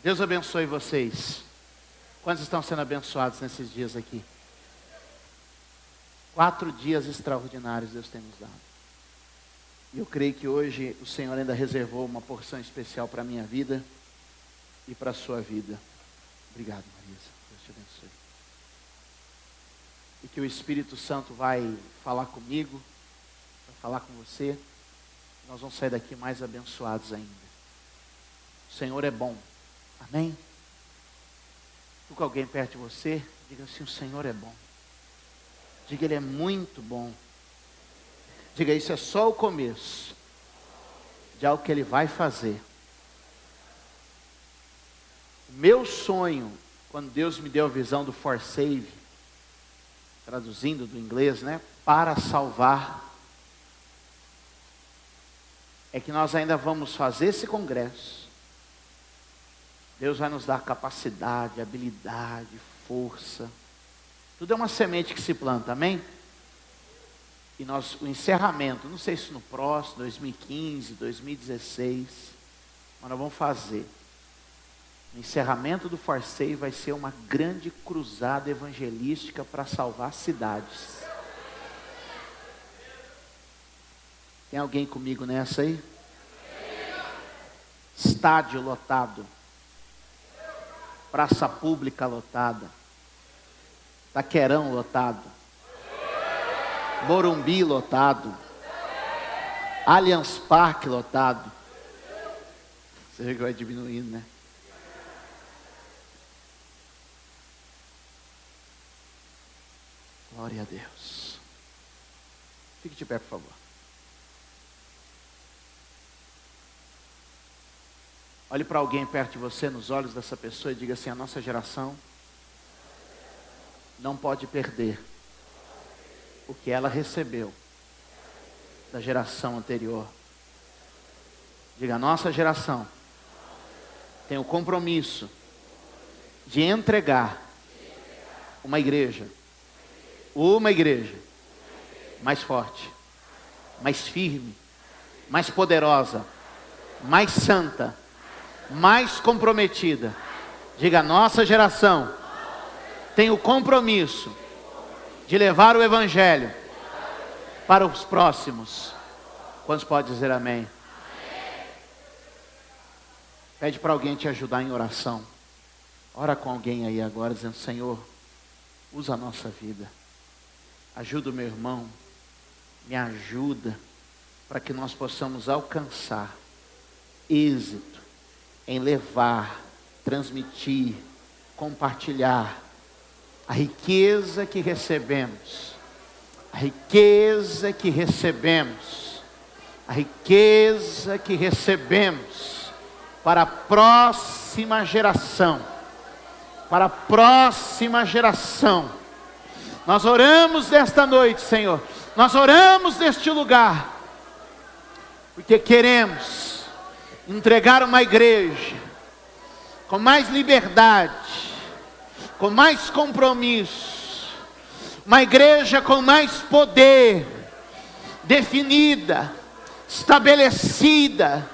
Deus abençoe vocês. Quantos estão sendo abençoados nesses dias aqui? 4 dias extraordinários Deus tem nos dado. E eu creio que hoje o Senhor ainda reservou uma porção especial para a minha vida e para a sua vida. Obrigado, Marisa. Deus te abençoe. E que o Espírito Santo vai falar comigo, vai falar com você. Nós vamos sair daqui mais abençoados ainda. O Senhor é bom. Amém? Tu com alguém perto de você, diga assim: o Senhor é bom. Diga, Ele é muito bom. Diga, isso é só o começo de algo que Ele vai fazer. O meu sonho, quando Deus me deu a visão do For Save, traduzindo do inglês, né? Para salvar, é que nós ainda vamos fazer esse congresso. Deus vai nos dar capacidade, habilidade, força. Tudo é uma semente que se planta, amém? E o encerramento, não sei se no próximo, 2015, 2016, mas nós vamos fazer. O encerramento do For Save vai ser uma grande cruzada evangelística para salvar cidades. Tem alguém comigo nessa aí? Estádio lotado. Praça pública lotada. Taquerão lotado. Morumbi lotado. Allianz Parque lotado. Você vê que vai diminuindo, né? Glória a Deus. Fique de pé, por favor. Olhe para alguém perto de você, nos olhos dessa pessoa, e diga assim: a nossa geração não pode perder o que ela recebeu da geração anterior. Diga: a nossa geração tem o compromisso de entregar uma igreja mais forte, mais firme, mais poderosa, mais santa, mais comprometida. Diga: a nossa geração tem o compromisso de levar o Evangelho para os próximos. Quantos podem dizer amém? Pede para alguém te ajudar em oração. Ora com alguém aí agora, dizendo: Senhor, usa a nossa vida. Ajuda o meu irmão. Me ajuda para que nós possamos alcançar êxito em levar, transmitir, compartilhar a riqueza que recebemos, a riqueza que recebemos, a riqueza que recebemos para a próxima geração, para a próxima geração. Nós oramos nesta noite, Senhor, nós oramos neste lugar, porque queremos entregar uma igreja com mais liberdade, com mais compromisso, uma igreja com mais poder, definida, estabelecida,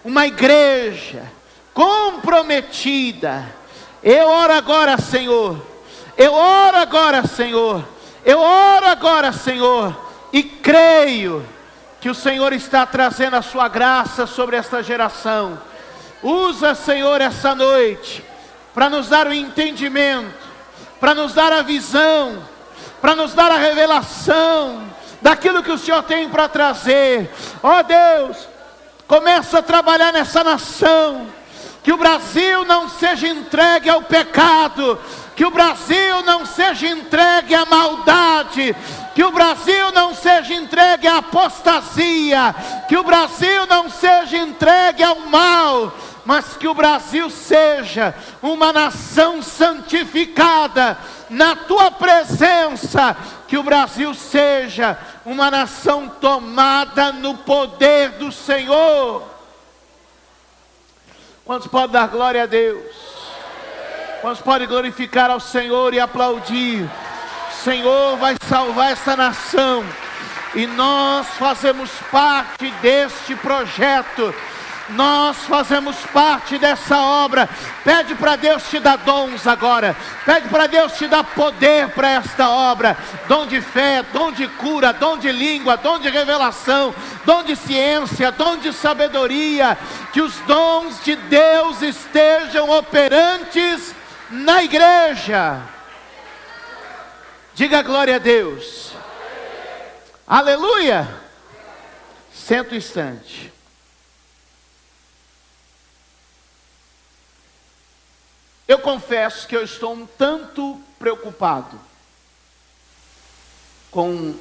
uma igreja comprometida. Eu oro agora, Senhor, eu oro agora, Senhor, eu oro agora, Senhor, e creio que o Senhor está trazendo a sua graça sobre esta geração. Usa, Senhor, essa noite para nos dar o entendimento, para nos dar a visão, para nos dar a revelação daquilo que o Senhor tem para trazer. Ó Deus, começa a trabalhar nessa nação, que o Brasil não seja entregue ao pecado, que o Brasil não seja entregue à maldade, que o Brasil não seja entregue à apostasia, que o Brasil não seja entregue ao mal, mas que o Brasil seja uma nação santificada na Tua presença, que o Brasil seja uma nação tomada no poder do Senhor. Quantos podem dar glória a Deus? Quantos podem glorificar ao Senhor e aplaudir? O Senhor vai salvar essa nação, e nós fazemos parte deste projeto. Nós fazemos parte dessa obra. Pede para Deus te dar dons agora. Pede para Deus te dar poder para esta obra. Dom de fé, dom de cura, dom de língua, dom de revelação, dom de ciência, dom de sabedoria. Que os dons de Deus estejam operantes na igreja. Diga glória a Deus. Aleluia. Senta um instante. Eu confesso que eu estou um tanto preocupado com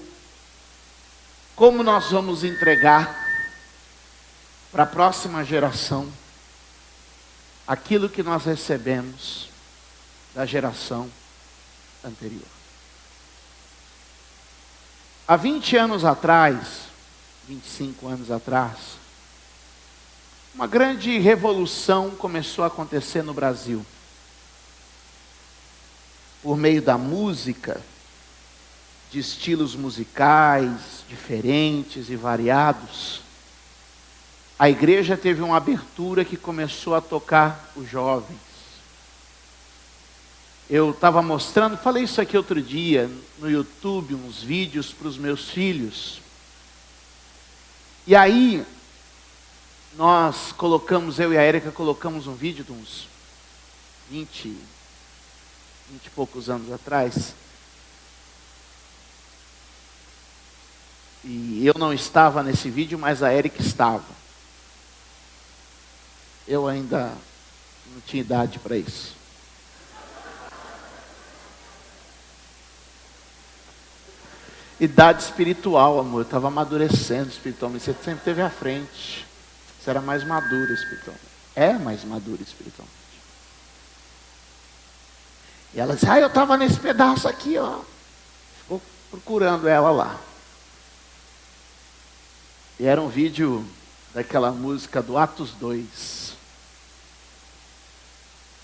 como nós vamos entregar para a próxima geração aquilo que nós recebemos da geração anterior. Há 20 anos atrás, 25 anos atrás, uma grande revolução começou a acontecer no Brasil. Por meio da música, de estilos musicais diferentes e variados, a igreja teve uma abertura que começou a tocar os jovens. Eu estava mostrando, falei isso aqui outro dia, no YouTube, uns vídeos para os meus filhos. E aí, nós colocamos, eu e a Érica colocamos um vídeo de uns 20 e poucos anos atrás. E eu não estava nesse vídeo, mas a Érica estava. Eu ainda não tinha idade para isso. Idade espiritual, amor. Eu estava amadurecendo espiritualmente. Você sempre esteve à frente. Você era mais maduro espiritualmente. É mais maduro espiritualmente. E ela disse, eu estava nesse pedaço aqui, ó. Ficou procurando ela lá. E era um vídeo daquela música do Atos 2.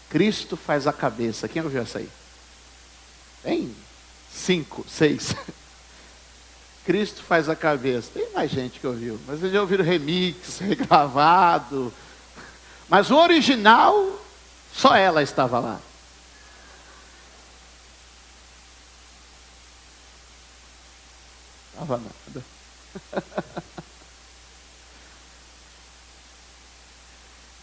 Cristo faz a cabeça. Quem ouviu essa aí? Tem 5, 6. Cristo faz a cabeça. Tem mais gente que ouviu. Mas eles já ouviram remix, regravado. Mas o original, só ela estava lá. Estava nada.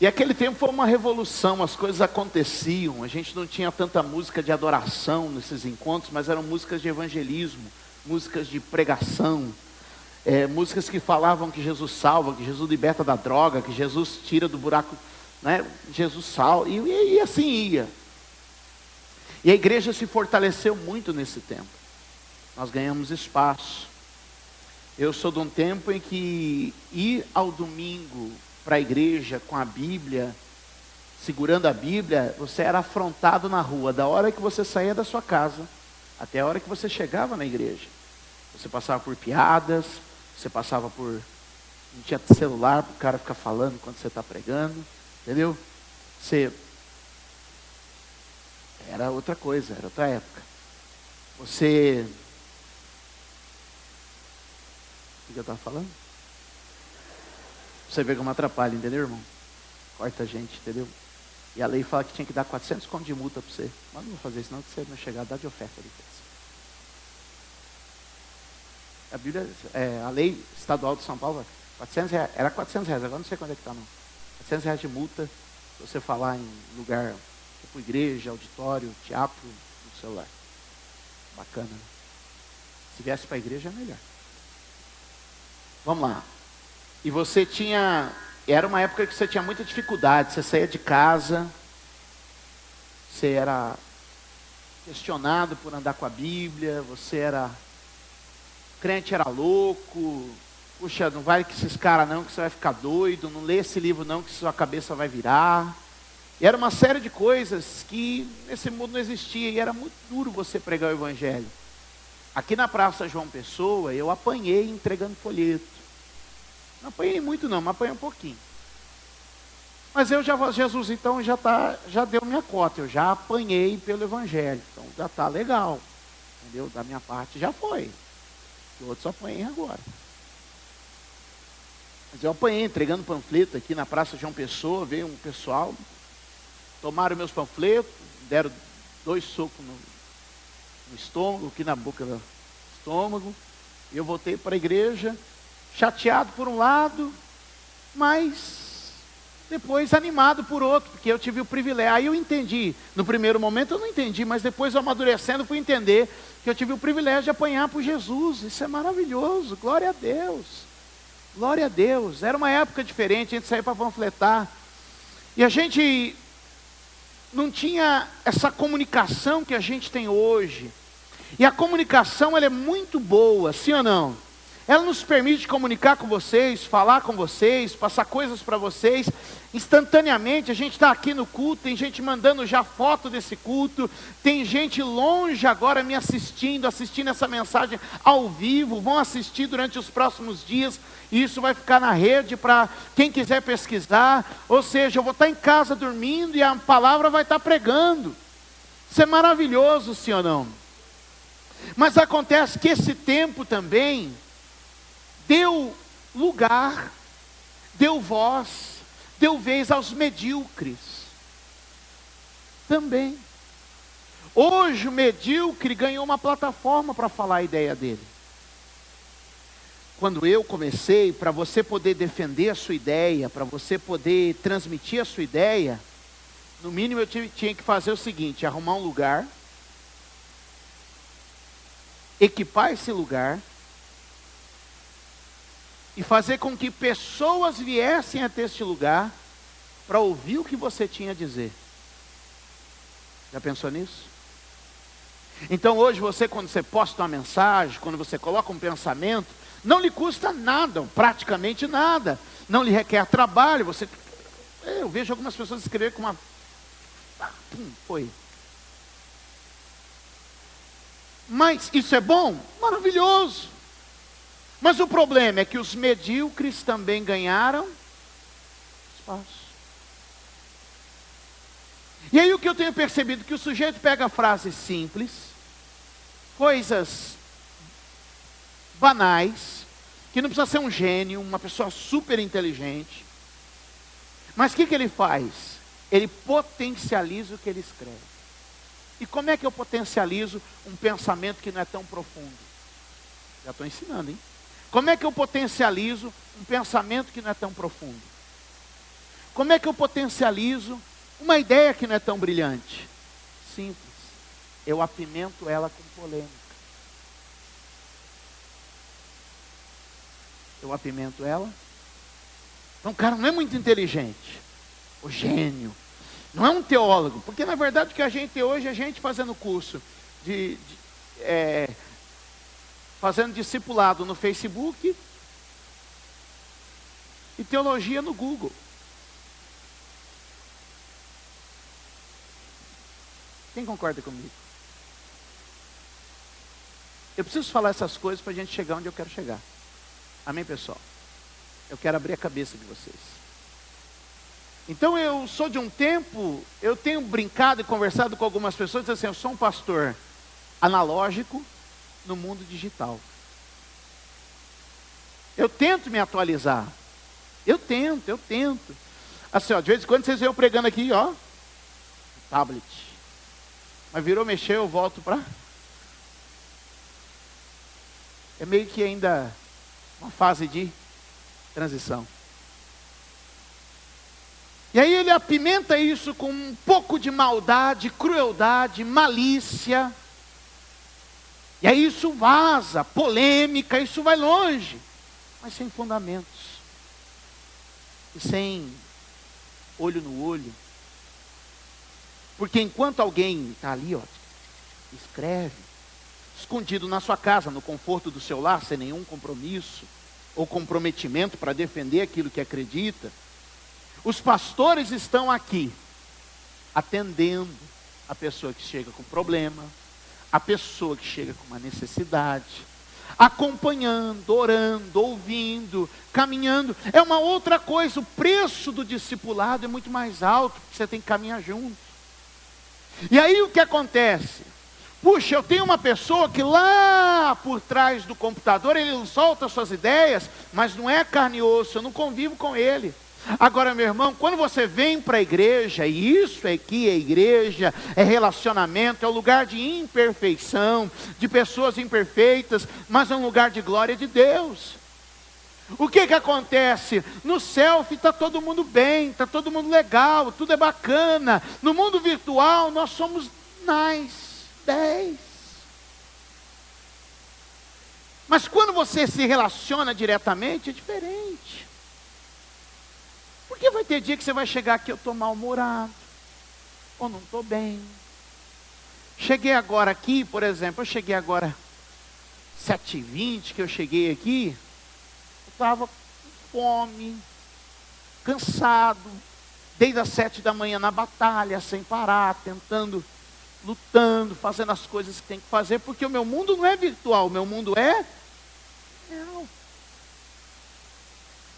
E aquele tempo foi uma revolução, as coisas aconteciam, a gente não tinha tanta música de adoração nesses encontros, mas eram músicas de evangelismo, músicas de pregação, músicas que falavam que Jesus salva, que Jesus liberta da droga, que Jesus tira do buraco, né? Jesus salva, e assim ia. E a igreja se fortaleceu muito nesse tempo, nós ganhamos espaço. Eu sou de um tempo em que ir ao domingo para a igreja com a Bíblia, segurando a Bíblia, você era afrontado na rua, da hora que você saía da sua casa, até a hora que você chegava na igreja. Você passava por piadas, você passava por... Não tinha celular para o cara ficar falando enquanto você está pregando, entendeu? Era outra coisa, era outra época. Você... O que eu estava falando? Você vê como atrapalha, entendeu, irmão? Corta a gente, entendeu? E a lei fala que tinha que dar 400 conto de multa para você. Mas não vou fazer isso não, que você não chegar, dá de oferta ali. A Bíblia, a lei estadual de São Paulo, 400 reais, era 400 reais, agora não sei quando é que está não. 400 reais de multa, se você falar em lugar, tipo igreja, auditório, teatro, no celular. Bacana, né? Se viesse para a igreja é melhor. Vamos lá. E você tinha... Era uma época que você tinha muita dificuldade. Você saía de casa. Você era questionado por andar com a Bíblia. Você era... Crente era louco. Puxa, não vai com esses caras não, que você vai ficar doido. Não lê esse livro não, que sua cabeça vai virar. E era uma série de coisas que nesse mundo não existia. E era muito duro você pregar o Evangelho. Aqui na Praça João Pessoa, eu apanhei entregando folheto. Não apanhei muito não, mas apanhei um pouquinho. Mas Jesus então já deu minha cota, eu já apanhei pelo Evangelho. Então já está legal, entendeu? Da minha parte já foi. O outro só apanhei agora. Mas eu apanhei entregando panfleto aqui na Praça João Pessoa, veio um pessoal, tomaram meus panfletos, deram 2 socos no estômago, aqui na boca do estômago, e eu voltei para a igreja, chateado por um lado, mas depois animado por outro, porque eu tive o privilégio. Aí eu entendi, no primeiro momento eu não entendi, mas depois eu amadurecendo fui entender que eu tive o privilégio de apanhar por Jesus. Isso é maravilhoso, glória a Deus, glória a Deus. Era uma época diferente, a gente saía para panfletar, e a gente não tinha essa comunicação que a gente tem hoje, e a comunicação ela é muito boa, sim ou não? Ela nos permite comunicar com vocês, falar com vocês, passar coisas para vocês, instantaneamente. A gente está aqui no culto, tem gente mandando já foto desse culto, tem gente longe agora me assistindo essa mensagem ao vivo, vão assistir durante os próximos dias, e isso vai ficar na rede para quem quiser pesquisar. Ou seja, eu vou estar em casa dormindo e a palavra vai estar pregando. Isso é maravilhoso, sim ou não? Mas acontece que esse tempo também deu lugar, deu voz, deu vez aos medíocres. Também. Hoje o medíocre ganhou uma plataforma para falar a ideia dele. Quando eu comecei, para você poder defender a sua ideia, para você poder transmitir a sua ideia, no mínimo eu tinha que fazer o seguinte: arrumar um lugar, equipar esse lugar, e fazer com que pessoas viessem até este lugar para ouvir o que você tinha a dizer. Já pensou nisso? Então hoje você, quando você posta uma mensagem, quando você coloca um pensamento, não lhe custa nada, praticamente nada, não lhe requer trabalho. Eu vejo algumas pessoas escrever com uma... foi. Mas isso é bom? Maravilhoso. Mas o problema é que os medíocres também ganharam espaço. E aí o que eu tenho percebido, que o sujeito pega frases simples, coisas banais, que não precisa ser um gênio, uma pessoa super inteligente, mas o que ele faz? Ele potencializa o que ele escreve. E como é que eu potencializo um pensamento que não é tão profundo? Já estou ensinando, hein? Como é que eu potencializo um pensamento que não é tão profundo? Como é que eu potencializo uma ideia que não é tão brilhante? Simples. Eu apimento ela com polêmica. Eu apimento ela. Então o cara não é muito inteligente. O gênio. Não é um teólogo. Porque na verdade o que a gente tem hoje é gente fazendo curso fazendo discipulado no Facebook e teologia no Google. Quem concorda comigo? Eu preciso falar essas coisas para a gente chegar onde eu quero chegar. Amém, pessoal? Eu quero abrir a cabeça de vocês. Então eu sou de um tempo, eu tenho brincado e conversado com algumas pessoas, dizendo assim: eu sou um pastor analógico no mundo digital. Eu tento me atualizar. Eu tento. Assim, ó, de vez em quando vocês veem eu pregando aqui, ó, tablet. Mas virou mexer, eu volto para... É meio que ainda uma fase de transição. E aí ele apimenta isso com um pouco de maldade, crueldade, malícia. E aí isso vaza, polêmica, isso vai longe, mas sem fundamentos. E sem olho no olho. Porque enquanto alguém está ali, ó, escreve, escondido na sua casa, no conforto do seu lar, sem nenhum compromisso ou comprometimento para defender aquilo que acredita, os pastores estão aqui, atendendo a pessoa que chega com problema, a pessoa que chega com uma necessidade, acompanhando, orando, ouvindo, caminhando. É uma outra coisa, o preço do discipulado é muito mais alto, porque você tem que caminhar junto. E aí o que acontece? Puxa, eu tenho uma pessoa que lá por trás do computador, ele solta suas ideias, mas não é carne e osso, eu não convivo com ele. Agora, meu irmão, quando você vem para a igreja, e isso aqui é igreja, é relacionamento, é um lugar de imperfeição, de pessoas imperfeitas, mas é um lugar de glória de Deus. O que acontece? No selfie está todo mundo bem, está todo mundo legal, tudo é bacana. No mundo virtual nós somos nice, 10. Mas quando você se relaciona diretamente é diferente. Porque vai ter dia que você vai chegar aqui, eu estou mal-humorado, ou não estou bem. Cheguei agora aqui, por exemplo, eu cheguei agora 7h20 que eu cheguei aqui, eu estava com fome, cansado, desde as 7 da manhã na batalha, sem parar, tentando, lutando, fazendo as coisas que tem que fazer, porque o meu mundo não é virtual, o meu mundo é real.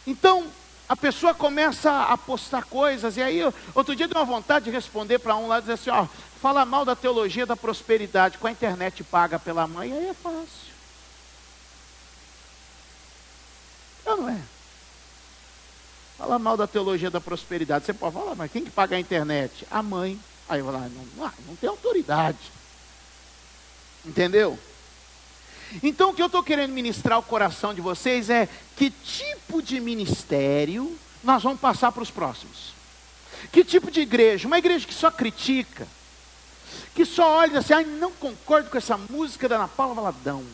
Então, a pessoa começa a postar coisas, e aí, outro dia deu uma vontade de responder para um lá, dizer assim, ó, fala mal da teologia da prosperidade, com a internet paga pela mãe, aí é fácil. Não é? Fala mal da teologia da prosperidade, você pode falar, mas quem que paga a internet? A mãe. Aí eu vou lá, não tem autoridade. Entendeu? Então o que eu estou querendo ministrar ao coração de vocês é que tipo de ministério nós vamos passar para os próximos. Que tipo de igreja? Uma igreja que só critica, que só olha assim, não concordo com essa música da Ana Paula Valadão.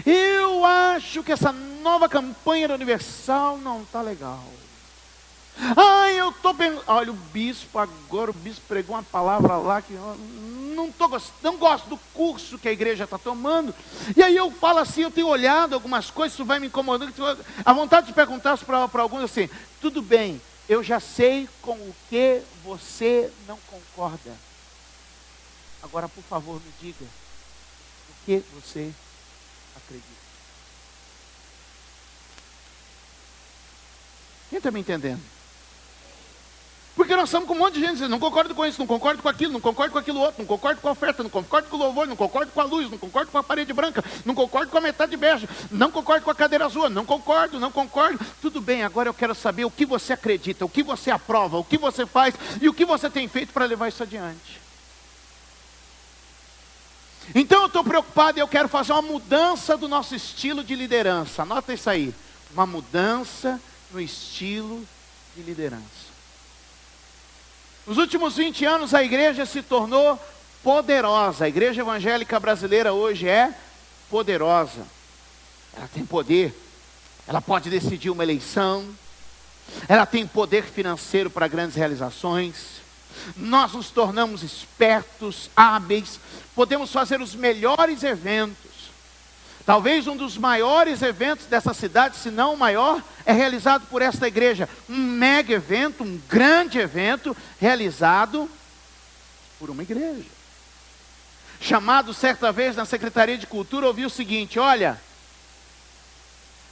Eu acho que essa nova campanha da Universal não está legal. Eu estou pensando, olha o bispo pregou uma palavra lá que eu não gosto do curso que a igreja está tomando. E aí eu falo assim, eu tenho olhado algumas coisas, isso vai me incomodando. A vontade de perguntar para alguns assim, tudo bem, eu já sei com o que você não concorda. Agora, por favor, me diga, o que você acredita? Quem está me entendendo? Porque nós estamos com um monte de gente dizendo, não concordo com isso, não concordo com aquilo, não concordo com aquilo outro, não concordo com a oferta, não concordo com o louvor, não concordo com a luz, não concordo com a parede branca, não concordo com a metade bege, não concordo com a cadeira azul, não concordo. Tudo bem, agora eu quero saber o que você acredita, o que você aprova, o que você faz e o que você tem feito para levar isso adiante. Então eu estou preocupado e eu quero fazer uma mudança do nosso estilo de liderança. Anota isso aí, uma mudança no estilo de liderança. Nos últimos 20 anos a igreja se tornou poderosa. A igreja evangélica brasileira hoje é poderosa. Ela tem poder. Ela pode decidir uma eleição. Ela tem poder financeiro para grandes realizações. Nós nos tornamos espertos, hábeis. Podemos fazer os melhores eventos. Talvez um dos maiores eventos dessa cidade, se não o maior, é realizado por esta igreja. Um mega evento, um grande evento, realizado por uma igreja. Chamado certa vez na Secretaria de Cultura, ouvi o seguinte, olha,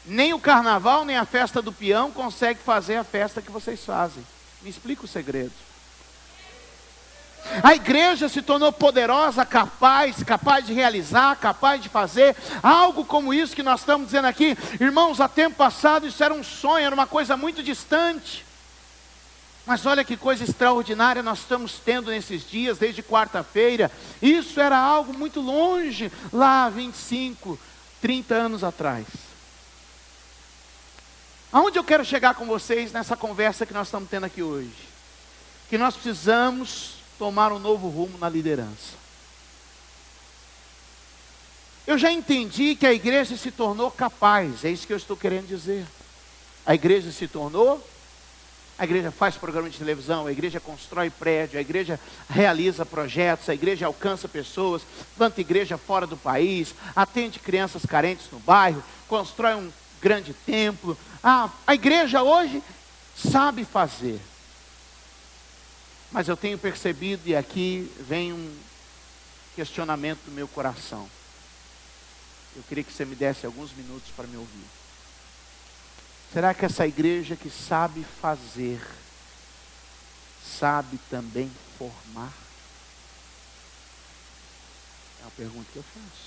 nem o carnaval, nem a festa do peão consegue fazer a festa que vocês fazem. Me explica o segredo. A igreja se tornou poderosa, capaz de realizar, capaz de fazer algo como isso que nós estamos dizendo aqui. Irmãos, há tempo passado isso era um sonho, era uma coisa muito distante. Mas olha que coisa extraordinária nós estamos tendo nesses dias, desde quarta-feira. Isso era algo muito longe, lá 25, 30 anos atrás. Aonde eu quero chegar com vocês nessa conversa que nós estamos tendo aqui hoje? Que nós precisamos tomar um novo rumo na liderança. Eu já entendi que a igreja se tornou capaz, é isso que eu estou querendo dizer. A igreja se tornou, a igreja faz programa de televisão, a igreja constrói prédio, a igreja realiza projetos, a igreja alcança pessoas, planta igreja fora do país, atende crianças carentes no bairro, constrói um grande templo. A igreja hoje sabe fazer. Mas eu tenho percebido, e aqui vem um questionamento do meu coração. Eu queria que você me desse alguns minutos para me ouvir. Será que essa igreja que sabe fazer, sabe também formar? É uma pergunta que eu faço.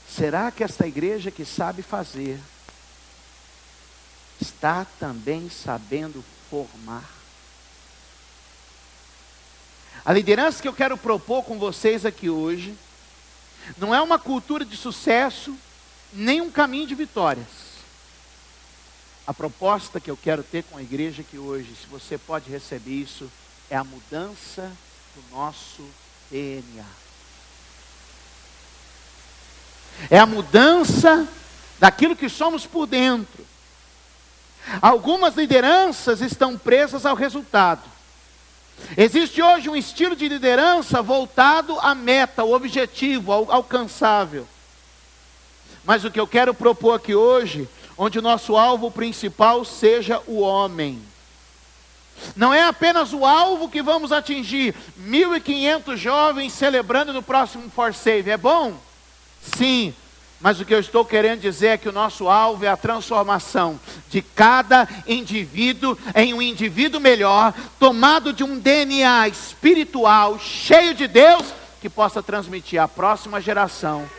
Será que esta igreja que sabe fazer, está também sabendo formar? A liderança que eu quero propor com vocês aqui hoje, não é uma cultura de sucesso, nem um caminho de vitórias. A proposta que eu quero ter com a igreja aqui hoje, se você pode receber isso, é a mudança do nosso DNA. É a mudança daquilo que somos por dentro. Algumas lideranças estão presas ao resultado. Existe hoje um estilo de liderança voltado à meta, ao objetivo, ao alcançável. Mas o que eu quero propor aqui hoje, onde o nosso alvo principal seja o homem. Não é apenas o alvo que vamos atingir, 1.500 jovens celebrando no próximo For Save. É bom? Sim, mas o que eu estou querendo dizer é que o nosso alvo é a transformação de cada indivíduo em um indivíduo melhor, tomado de um DNA espiritual, cheio de Deus, que possa transmitir à próxima geração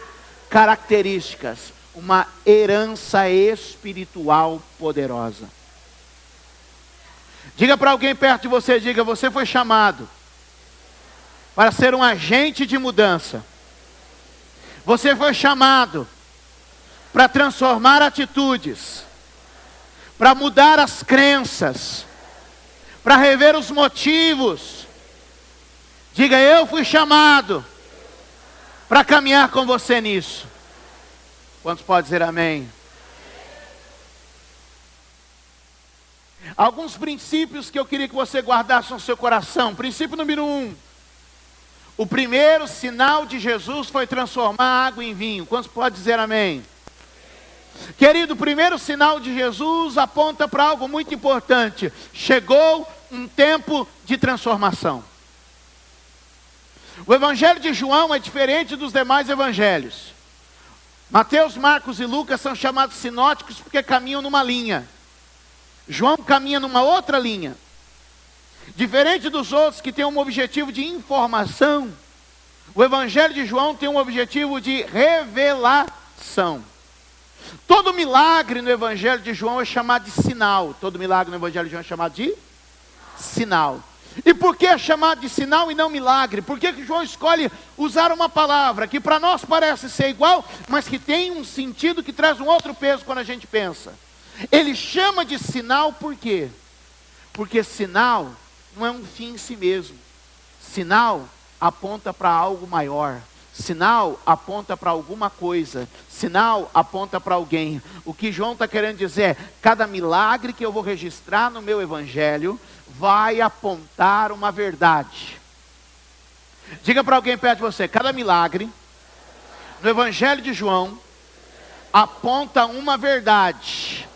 características, uma herança espiritual poderosa. Diga para alguém perto de você, diga: você foi chamado para ser um agente de mudança. Você foi chamado para transformar atitudes, para mudar as crenças, para rever os motivos. Diga: eu fui chamado para caminhar com você nisso. Quantos podem dizer amém? Alguns princípios que eu queria que você guardasse no seu coração. Princípio número 1. O primeiro sinal de Jesus foi transformar água em vinho. Quantos podem dizer amém? Querido, o primeiro sinal de Jesus aponta para algo muito importante. Chegou um tempo de transformação. O evangelho de João é diferente dos demais evangelhos. Mateus, Marcos e Lucas são chamados sinóticos porque caminham numa linha. João caminha numa outra linha. Diferente dos outros que têm um objetivo de informação, o evangelho de João tem um objetivo de revelação. Todo milagre no evangelho de João é chamado de sinal. Todo milagre no evangelho de João é chamado de sinal. E por que é chamado de sinal e não milagre? Por que João escolhe usar uma palavra que para nós parece ser igual, mas que tem um sentido que traz um outro peso quando a gente pensa? Ele chama de sinal por quê? Porque sinal não é um fim em si mesmo. Sinal aponta para algo maior. Sinal aponta para alguma coisa. Sinal aponta para alguém. O que João está querendo dizer é: cada milagre que eu vou registrar no meu evangelho vai apontar uma verdade. Diga para alguém perto de você: cada milagre no evangelho de João aponta uma verdade.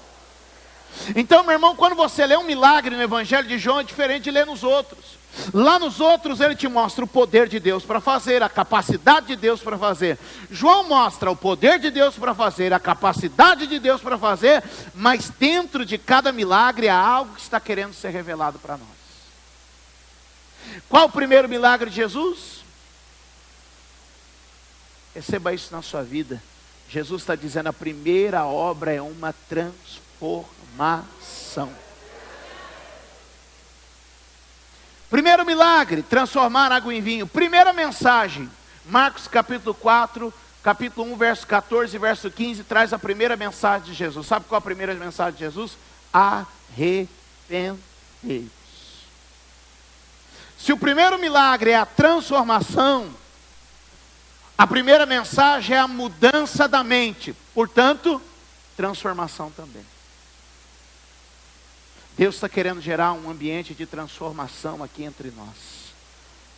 Então, meu irmão, quando você lê um milagre no evangelho de João, é diferente de ler nos outros. Lá nos outros ele te mostra o poder de Deus para fazer, a capacidade de Deus para fazer. João mostra o poder de Deus para fazer, a capacidade de Deus para fazer, mas dentro de cada milagre há algo que está querendo ser revelado para nós. Qual o primeiro milagre de Jesus? Receba isso na sua vida. Jesus está dizendo: a primeira obra é uma transformação. Primeiro milagre, transformar água em vinho. Primeira mensagem, Marcos capítulo 4, capítulo 1, verso 14 e verso 15, traz a primeira mensagem de Jesus. Sabe qual a primeira mensagem de Jesus? Arrependei-vos. Se o primeiro milagre é a transformação, a primeira mensagem é a mudança da mente. Portanto, transformação também. Deus está querendo gerar um ambiente de transformação aqui entre nós.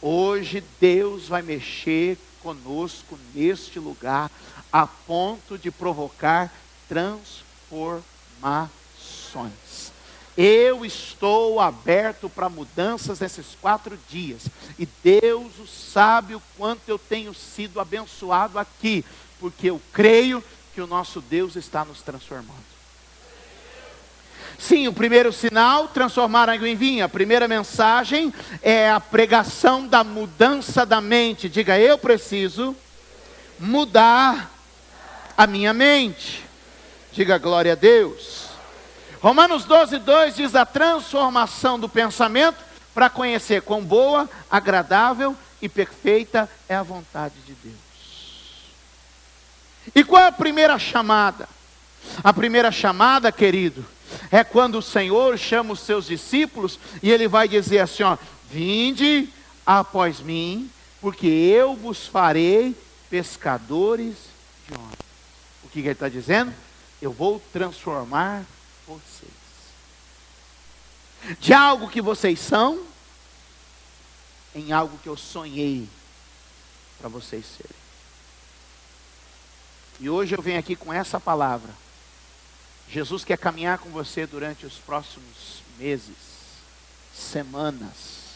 Hoje Deus vai mexer conosco neste lugar, a ponto de provocar transformações. Eu estou aberto para mudanças nesses 4 dias. E Deus sabe o quanto eu tenho sido abençoado aqui, porque eu creio que o nosso Deus está nos transformando. Sim, o primeiro sinal, transformar água em vinho. A primeira mensagem é a pregação da mudança da mente. Diga, eu preciso mudar a minha mente. Diga glória a Deus. Romanos 12:2 diz a transformação do pensamento para conhecer quão boa, agradável e perfeita é a vontade de Deus. E qual é a primeira chamada? A primeira chamada, querido, é quando o Senhor chama os seus discípulos e Ele vai dizer assim, ó, vinde após mim, porque eu vos farei pescadores de homens. O que Ele está dizendo? Eu vou transformar vocês. De algo que vocês são, em algo que eu sonhei para vocês serem. E hoje eu venho aqui com essa palavra. Jesus quer caminhar com você durante os próximos meses, semanas,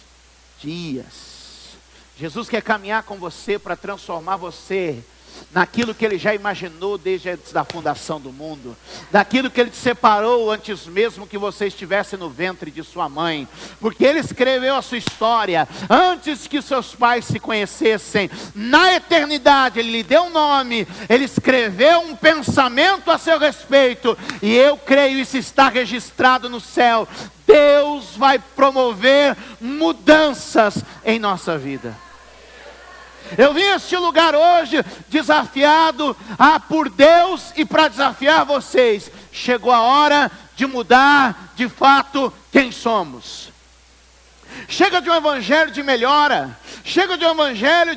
dias. Jesus quer caminhar com você para transformar você naquilo que Ele já imaginou desde antes da fundação do mundo, daquilo que Ele te separou antes mesmo que você estivesse no ventre de sua mãe, porque Ele escreveu a sua história antes que seus pais se conhecessem. Na eternidade Ele lhe deu um nome, Ele escreveu um pensamento a seu respeito, e eu creio isso está registrado no céu. Deus vai promover mudanças em nossa vida. Eu vim a este lugar hoje desafiado por Deus e para desafiar vocês. Chegou a hora de mudar de fato quem somos. Chega de um evangelho de melhora. Chega de um evangelho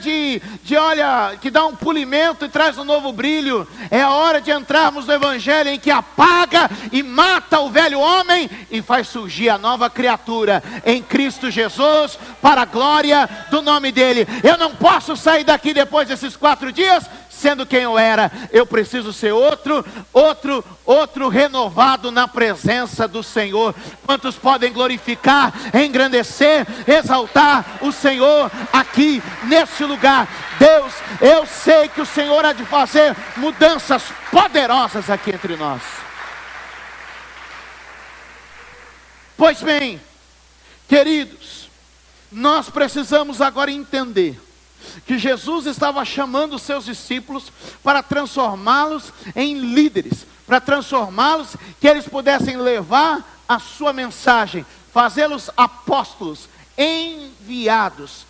olha, que dá um polimento e traz um novo brilho. É a hora de entrarmos no evangelho em que apaga e mata o velho homem e faz surgir a nova criatura em Cristo Jesus, para a glória do nome dEle. Eu não posso sair daqui depois desses 4 dias sendo quem eu era. Eu preciso ser outro renovado na presença do Senhor. Quantos podem glorificar, engrandecer, exaltar o Senhor aqui neste lugar? Deus, eu sei que o Senhor há de fazer mudanças poderosas aqui entre nós. Pois bem, queridos, nós precisamos agora entender que Jesus estava chamando os seus discípulos para transformá-los em líderes, para transformá-los, que eles pudessem levar a sua mensagem, fazê-los apóstolos, enviados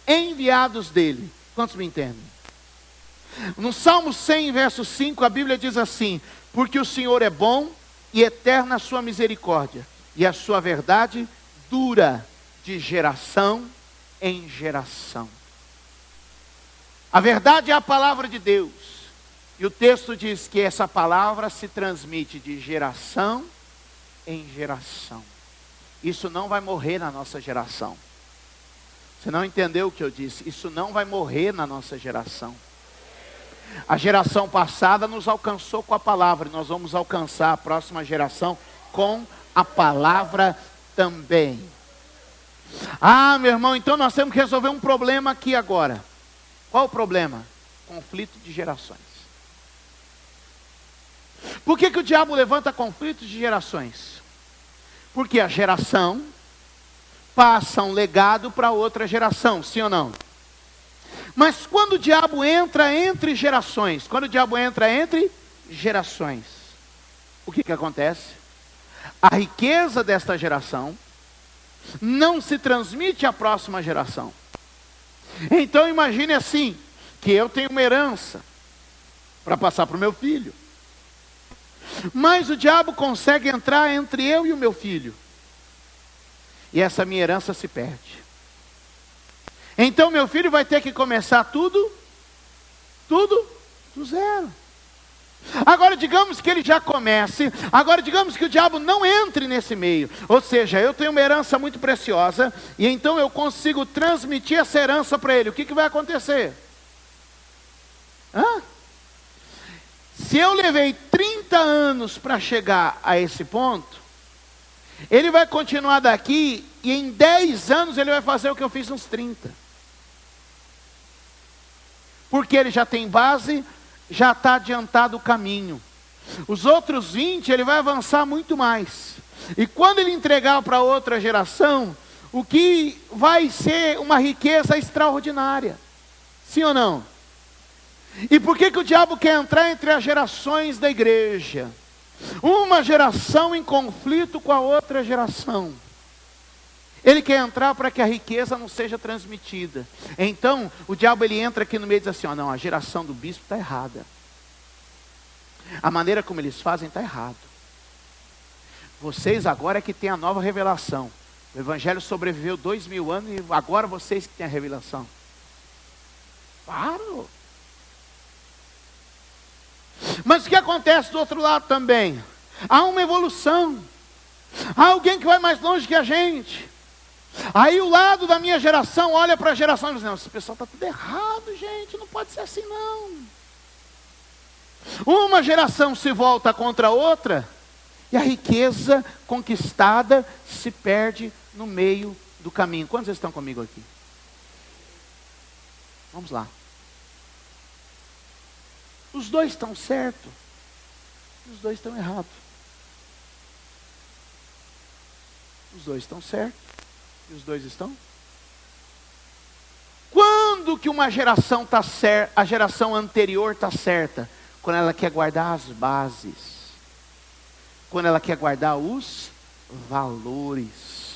dele. Quantos me entendem? No Salmo 100, verso 5, a Bíblia diz assim: porque o Senhor é bom e eterna a sua misericórdia, e a sua verdade dura de geração em geração. A verdade é a palavra de Deus. E o texto diz que essa palavra se transmite de geração em geração. Isso não vai morrer na nossa geração. Você não entendeu o que eu disse? Isso não vai morrer na nossa geração. A geração passada nos alcançou com a palavra. E nós vamos alcançar a próxima geração com a palavra também. Ah, meu irmão, então nós temos que resolver um problema aqui agora. Qual o problema? Conflito de gerações. Por que o diabo levanta conflitos de gerações? Porque a geração passa um legado para outra geração, sim ou não? Mas quando o diabo entra entre gerações, o que acontece? A riqueza desta geração não se transmite à próxima geração. Então imagine assim, que eu tenho uma herança para passar para o meu filho. Mas o diabo consegue entrar entre eu e o meu filho. E essa minha herança se perde. Então meu filho vai ter que começar tudo do zero. Agora digamos que ele já comece, agora digamos que o diabo não entre nesse meio. Ou seja, eu tenho uma herança muito preciosa, e então eu consigo transmitir essa herança para ele. O que vai acontecer? Se eu levei 30 anos para chegar a esse ponto, ele vai continuar daqui, e em 10 anos ele vai fazer o que eu fiz nos 30. Porque ele já tem base, já está adiantado o caminho. Os outros 20 ele vai avançar muito mais. E quando ele entregar para outra geração, o que vai ser uma riqueza extraordinária. Sim ou não? E por que o diabo quer entrar entre as gerações da igreja? Uma geração em conflito com a outra geração. Ele quer entrar para que a riqueza não seja transmitida. Então, o diabo ele entra aqui no meio e diz assim, ó, não, a geração do bispo está errada. A maneira como eles fazem está errado. Vocês agora é que tem a nova revelação. O evangelho sobreviveu 2000 anos e agora vocês que têm a revelação. Claro. Mas o que acontece do outro lado também? Há uma evolução. Há alguém que vai mais longe que a gente. Aí o lado da minha geração olha para a geração e diz, não, esse pessoal está tudo errado, gente, não pode ser assim não. Uma geração se volta contra a outra, e a riqueza conquistada se perde no meio do caminho. Quantos estão comigo aqui? Vamos lá. Os dois estão certos, os dois estão errados. Os dois estão certos, e os dois estão? Quando que uma geração está certa, a geração anterior está certa? Quando ela quer guardar as bases, quando ela quer guardar os valores,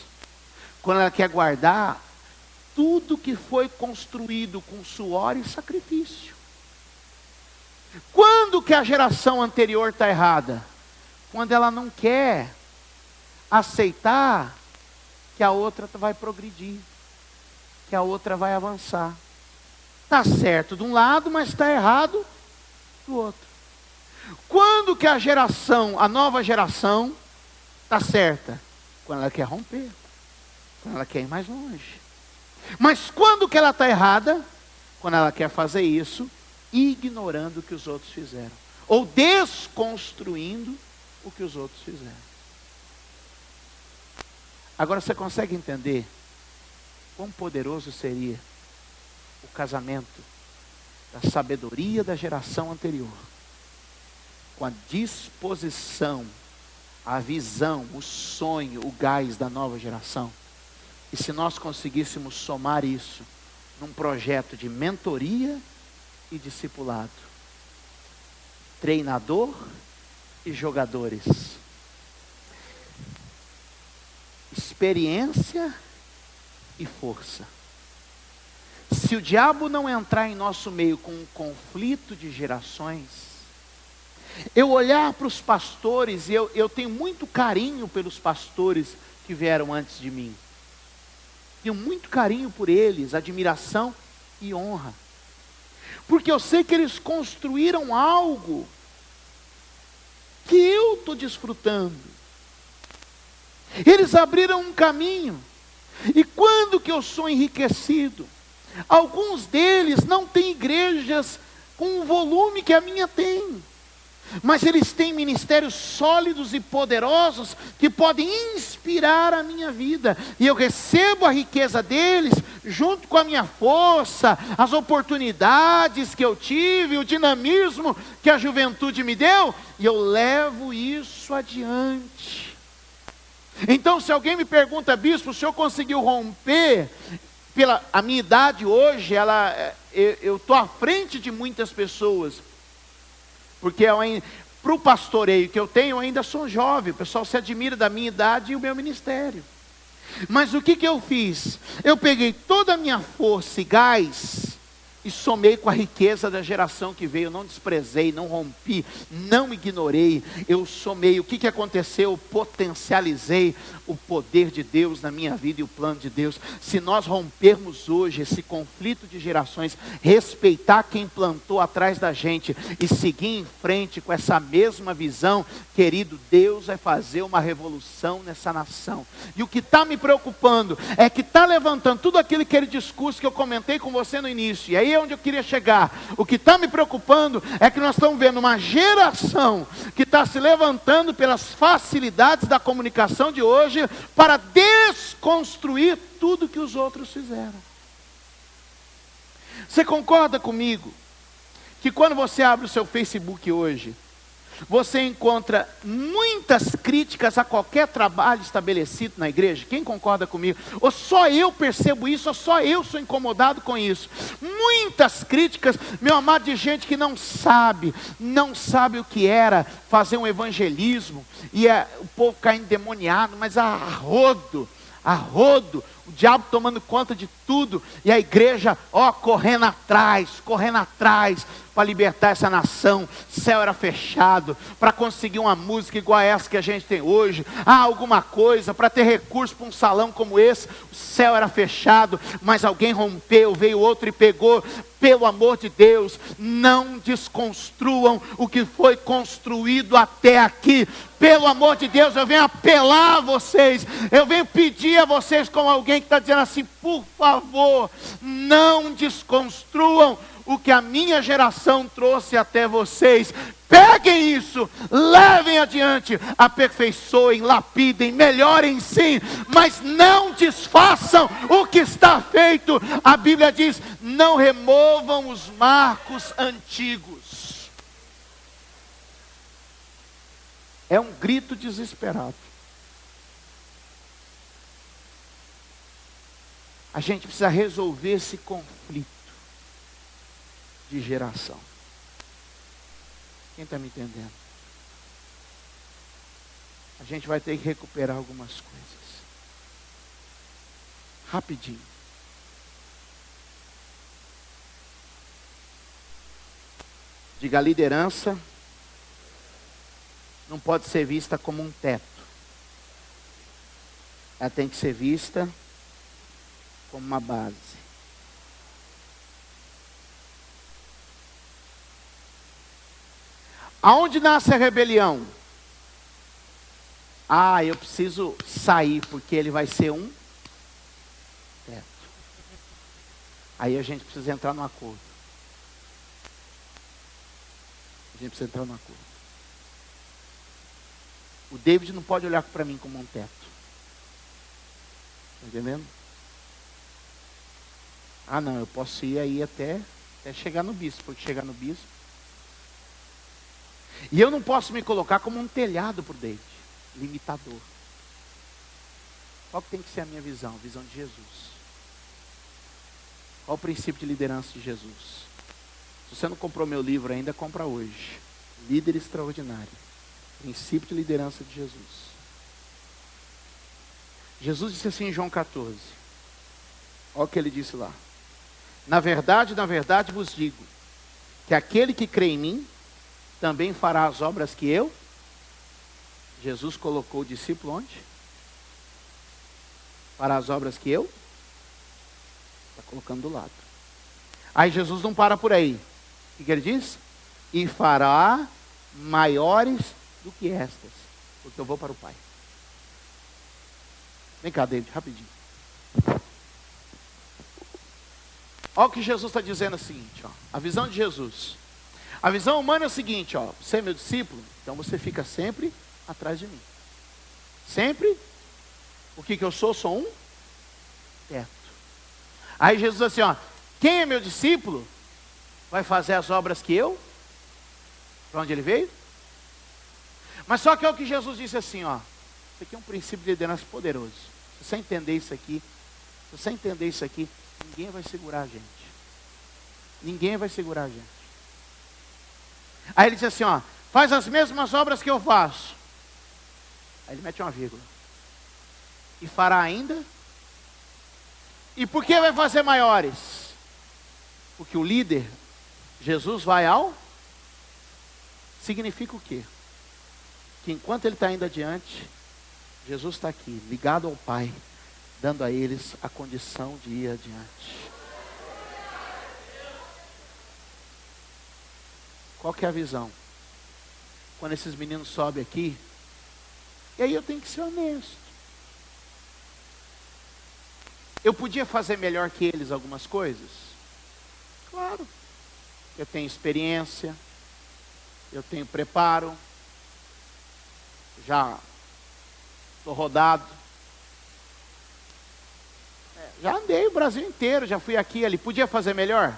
quando ela quer guardar tudo que foi construído com suor e sacrifício. Quando que a geração anterior está errada? Quando ela não quer aceitar que a outra vai progredir, que a outra vai avançar. Está certo de um lado, mas está errado do outro. Quando que a nova geração está certa? Quando ela quer romper, quando ela quer ir mais longe. Mas quando que ela está errada? Quando ela quer fazer isso, ignorando o que os outros fizeram, ou desconstruindo o que os outros fizeram. Agora você consegue entender quão poderoso seria o casamento da sabedoria da geração anterior, com a disposição, a visão, o sonho, o gás da nova geração? E se nós conseguíssemos somar isso num projeto de mentoria e discipulado, treinador e jogadores, experiência e força. Se o diabo não entrar em nosso meio com um conflito de gerações, eu olhar para os pastores, e eu tenho muito carinho pelos pastores que vieram antes de mim, tenho muito carinho por eles, admiração e honra, porque eu sei que eles construíram algo que eu estou desfrutando. Eles abriram um caminho, e quando que eu sou enriquecido? Alguns deles não têm igrejas com o volume que a minha tem, mas eles têm ministérios sólidos e poderosos que podem inspirar a minha vida, e eu recebo a riqueza deles junto com a minha força, as oportunidades que eu tive, o dinamismo que a juventude me deu, e eu levo isso adiante. Então, se alguém me pergunta, bispo, o senhor conseguiu romper? Pela a minha idade hoje, eu estou à frente de muitas pessoas, porque para o pastoreio que eu tenho, eu ainda sou jovem, o pessoal se admira da minha idade e o meu ministério. Mas o que eu fiz? Eu peguei toda a minha força e gás e somei com a riqueza da geração que veio. Eu não desprezei, não rompi, não ignorei, eu somei. O que aconteceu? Eu potencializei o poder de Deus na minha vida e o plano de Deus. Se nós rompermos hoje esse conflito de gerações, respeitar quem plantou atrás da gente e seguir em frente com essa mesma visão, querido, Deus vai fazer uma revolução nessa nação. E o que está me preocupando é que está levantando tudo aquele discurso que eu comentei com você no início, e aí é onde eu queria chegar. O que está me preocupando é que nós estamos vendo uma geração que está se levantando pelas facilidades da comunicação de hoje para desconstruir tudo que os outros fizeram. Você concorda comigo que quando você abre o seu Facebook hoje, você encontra muitas críticas a qualquer trabalho estabelecido na igreja. Quem concorda comigo? Ou só eu percebo isso, ou só eu sou incomodado com isso. Muitas críticas, meu amado, de gente que não sabe o que era fazer um evangelismo, e o povo caindo endemoniado, mas a rodo, o diabo tomando conta de tudo, e a igreja, correndo atrás, para libertar essa nação. O céu era fechado, para conseguir uma música igual a essa que a gente tem hoje, alguma coisa, para ter recurso para um salão como esse, o céu era fechado, mas alguém rompeu, veio outro e pegou. Pelo amor de Deus, não desconstruam o que foi construído até aqui. Pelo amor de Deus, eu venho apelar a vocês, eu venho pedir a vocês, como alguém que está dizendo assim, por favor, não desconstruam o que a minha geração trouxe até vocês. Peguem isso, levem adiante, aperfeiçoem, lapidem, melhorem sim, mas não desfaçam o que está feito. A Bíblia diz, não removam os marcos antigos. É um grito desesperado. A gente precisa resolver esse conflito de geração. Quem está me entendendo? A gente vai ter que recuperar algumas coisas. Rapidinho. Diga, a liderança não pode ser vista como um teto. Ela tem que ser vista como uma base. Aonde nasce a rebelião? Eu preciso sair, porque ele vai ser um teto. Aí a gente precisa entrar no acordo. O David não pode olhar para mim como um teto. Está entendendo? Não, eu posso ir aí até chegar no bispo, porque chegar no bispo. E eu não posso me colocar como um telhado para o David, limitador. Qual que tem que ser a minha visão? A visão de Jesus. Qual o princípio de liderança de Jesus? Se você não comprou meu livro ainda, compra hoje. Líder Extraordinário. Princípio de liderança de Jesus. Jesus disse assim em João 14. Olha o que ele disse lá. Na verdade vos digo, que aquele que crê em mim, também fará as obras que eu. Jesus colocou o discípulo onde? Para as obras que eu. Está colocando do lado. Aí Jesus não para por aí. O que ele diz? E fará maiores do que estas, porque eu vou para o Pai. Vem cá, David, rapidinho. Olha o que Jesus está dizendo, é o seguinte, a visão de Jesus. A visão humana é o seguinte, você é meu discípulo, então você fica sempre atrás de mim. Sempre. O que eu sou? Sou um teto. Aí Jesus diz assim, quem é meu discípulo, vai fazer as obras que eu. Para onde ele veio? Mas só que é o que Jesus disse assim, isso aqui é um princípio de liderança poderoso. Se você entender isso aqui, ninguém vai segurar a gente. Ninguém vai segurar a gente. Aí ele diz assim, faz as mesmas obras que eu faço. Aí ele mete uma vírgula. E fará ainda. E por que vai fazer maiores? Porque o líder, Jesus, vai ao. Significa o quê? Que enquanto ele está indo adiante, Jesus está aqui, ligado ao Pai, dando a eles a condição de ir adiante. Qual que é a visão? Quando esses meninos sobem aqui, e aí eu tenho que ser honesto. Eu podia fazer melhor que eles algumas coisas? Claro. Eu tenho experiência, eu tenho preparo, já estou rodado. Já andei o Brasil inteiro, já fui aqui e ali. Podia fazer melhor?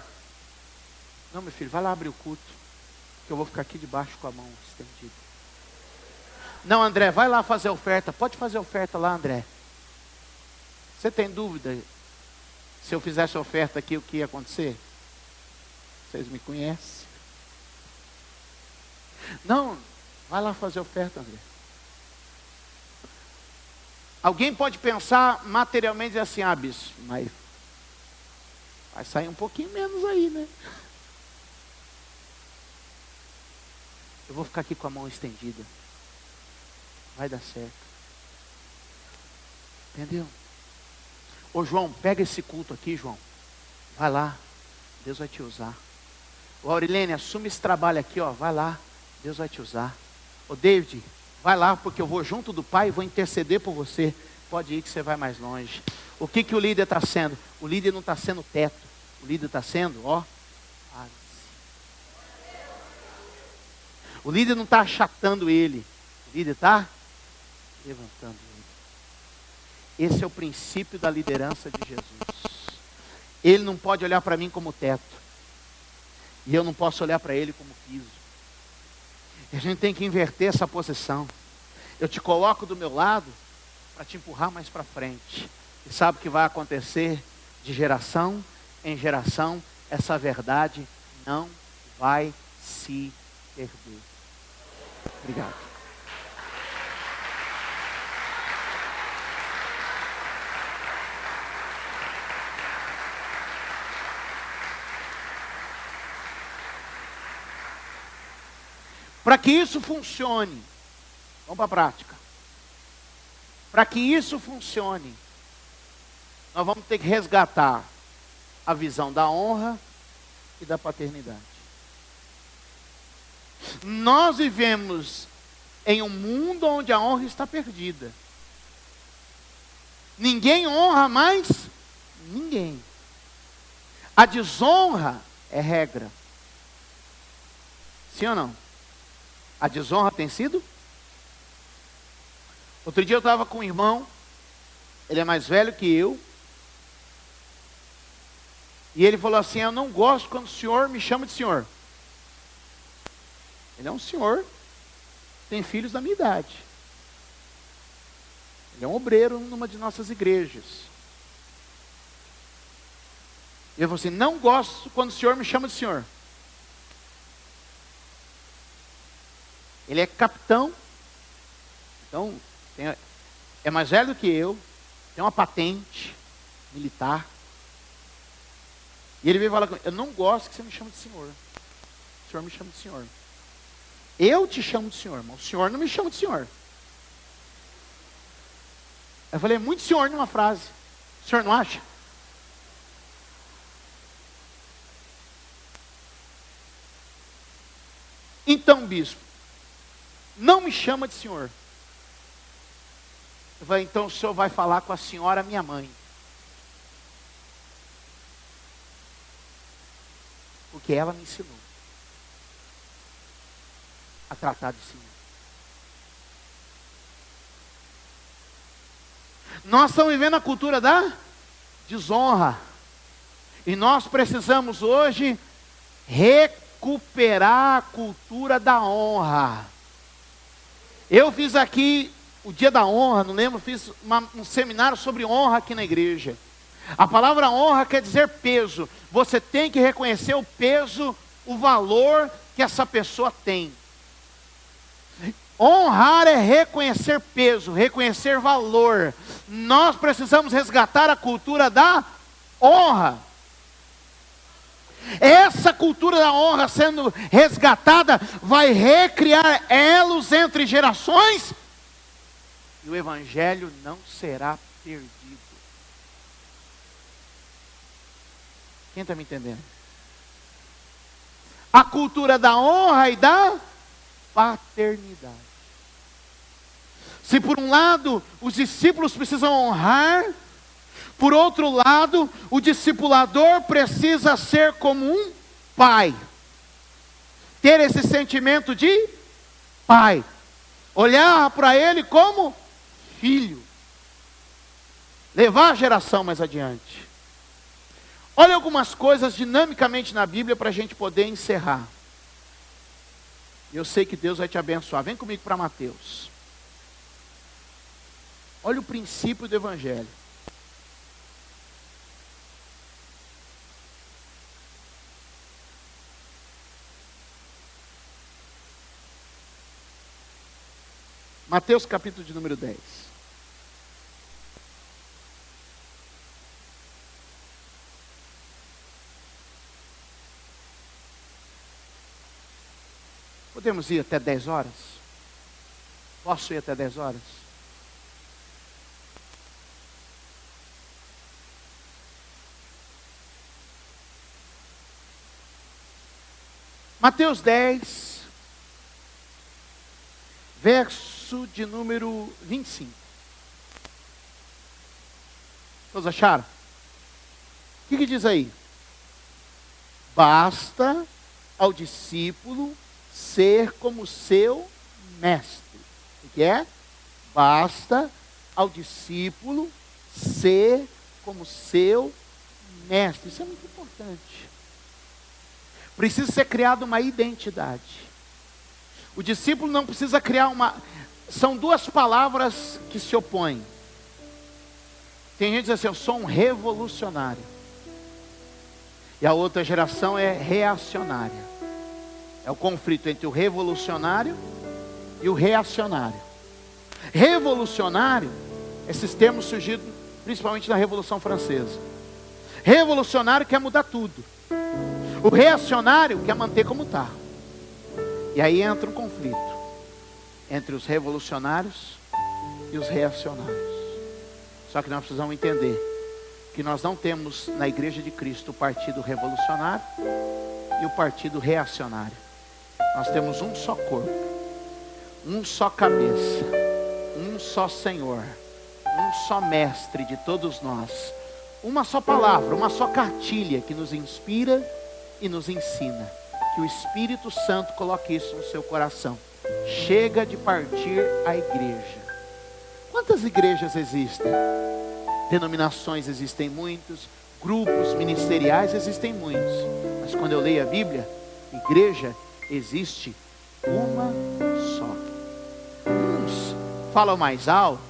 Não, meu filho, vai lá abrir o culto. que eu vou ficar aqui debaixo com a mão estendida. Não, André, vai lá fazer oferta. Pode fazer oferta lá, André. Você tem dúvida se eu fizesse oferta aqui, o que ia acontecer? Vocês me conhecem? Não, vai lá fazer oferta, André. Alguém pode pensar materialmente e dizer assim, ah, bispo, mas vai sair um pouquinho menos aí, né? Eu vou ficar aqui com a mão estendida. Vai dar certo. Entendeu? Ô João, pega esse culto aqui, João. Vai lá. Deus vai te usar. Ô Aurilene, assume esse trabalho aqui, ó. Vai lá. Deus vai te usar. Ô David, vai lá, porque eu vou junto do Pai e vou interceder por você. Pode ir que você vai mais longe. O que o líder está sendo? O líder não está sendo teto. O líder está sendo, ó, base. O líder não está achatando ele. O líder está levantando ele. Esse é o princípio da liderança de Jesus. Ele não pode olhar para mim como teto. E eu não posso olhar para ele como piso. A gente tem que inverter essa posição. Eu te coloco do meu lado para te empurrar mais para frente. E sabe o que vai acontecer? De geração em geração, essa verdade não vai se perder. Obrigado. Para que isso funcione, vamos para a prática. Para que isso funcione, nós vamos ter que resgatar a visão da honra e da paternidade. Nós vivemos em um mundo onde a honra está perdida. Ninguém honra mais ninguém. A desonra é regra. Sim ou não? A desonra tem sido? Outro dia eu estava com um irmão, ele é mais velho que eu, e ele falou assim, eu não gosto quando o senhor me chama de senhor. Ele é um senhor, tem filhos da minha idade. Ele é um obreiro numa de nossas igrejas. E ele falou assim, não gosto quando o senhor me chama de senhor. Ele é capitão, então é mais velho do que eu, tem uma patente militar. E ele veio falar comigo, eu não gosto que você me chame de senhor. O senhor me chama de senhor. Eu te chamo de senhor, mas o senhor não me chama de senhor. Eu falei, muito senhor numa frase. O senhor não acha? Então, bispo, não me chama de senhor. Eu falei, então o senhor vai falar com a senhora, minha mãe. Porque ela me ensinou a tratar de senhor. Nós estamos vivendo a cultura da desonra. E nós precisamos hoje recuperar a cultura da honra. Eu fiz aqui o dia da honra, não lembro, fiz um seminário sobre honra aqui na igreja. A palavra honra quer dizer peso. Você tem que reconhecer o peso, o valor que essa pessoa tem. Honrar é reconhecer peso, reconhecer valor. Nós precisamos resgatar a cultura da honra. Essa cultura da honra sendo resgatada vai recriar elos entre gerações e o evangelho não será perdido. Quem está me entendendo? A cultura da honra e da paternidade. Se por um lado os discípulos precisam honrar, por outro lado, o discipulador precisa ser como um pai. Ter esse sentimento de pai. Olhar para ele como filho. Levar a geração mais adiante. Olha algumas coisas dinamicamente na Bíblia para a gente poder encerrar. Eu sei que Deus vai te abençoar. Vem comigo para Mateus. Olha o princípio do Evangelho. Mateus capítulo de número 10. Podemos ir até 10 horas? Posso ir até 10 horas? Mateus 10, verso de número 25. Todos acharam? O que diz aí? Basta ao discípulo ser como seu mestre. O que é? Basta ao discípulo ser como seu mestre. Isso é muito importante. Precisa ser criada uma identidade. O discípulo não precisa criar uma... São duas palavras que se opõem. Tem gente que diz assim, eu sou um revolucionário. E a outra geração é reacionária. É o conflito entre o revolucionário e o reacionário. Revolucionário, esses termos surgiram principalmente na Revolução Francesa. Revolucionário quer mudar tudo. O reacionário quer manter como está. E aí entra um conflito entre os revolucionários e os reacionários. Só que nós precisamos entender que nós não temos na Igreja de Cristo o partido revolucionário e o partido reacionário. Nós temos um só corpo, um só cabeça, um só Senhor, um só mestre de todos nós. Uma só palavra, uma só cartilha que nos inspira e nos ensina. Que o Espírito Santo coloque isso no seu coração. Chega de partir a igreja. Quantas igrejas existem? Denominações existem muitos, grupos ministeriais existem muitos. Mas quando eu leio a Bíblia, igreja existe uma só. Uns falam mais alto,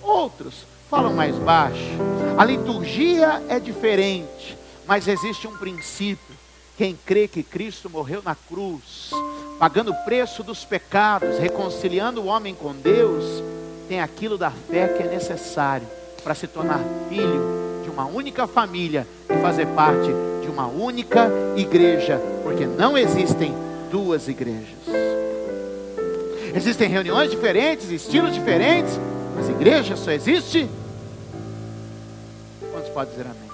outros falam mais baixo. A liturgia é diferente, mas existe um princípio. Quem crê que Cristo morreu na cruz, pagando o preço dos pecados, reconciliando o homem com Deus, tem aquilo da fé que é necessário para se tornar filho de uma única família e fazer parte de uma única igreja, porque não existem duas igrejas. Existem reuniões diferentes, estilos diferentes, mas igreja só existe. Quantos podem dizer amém?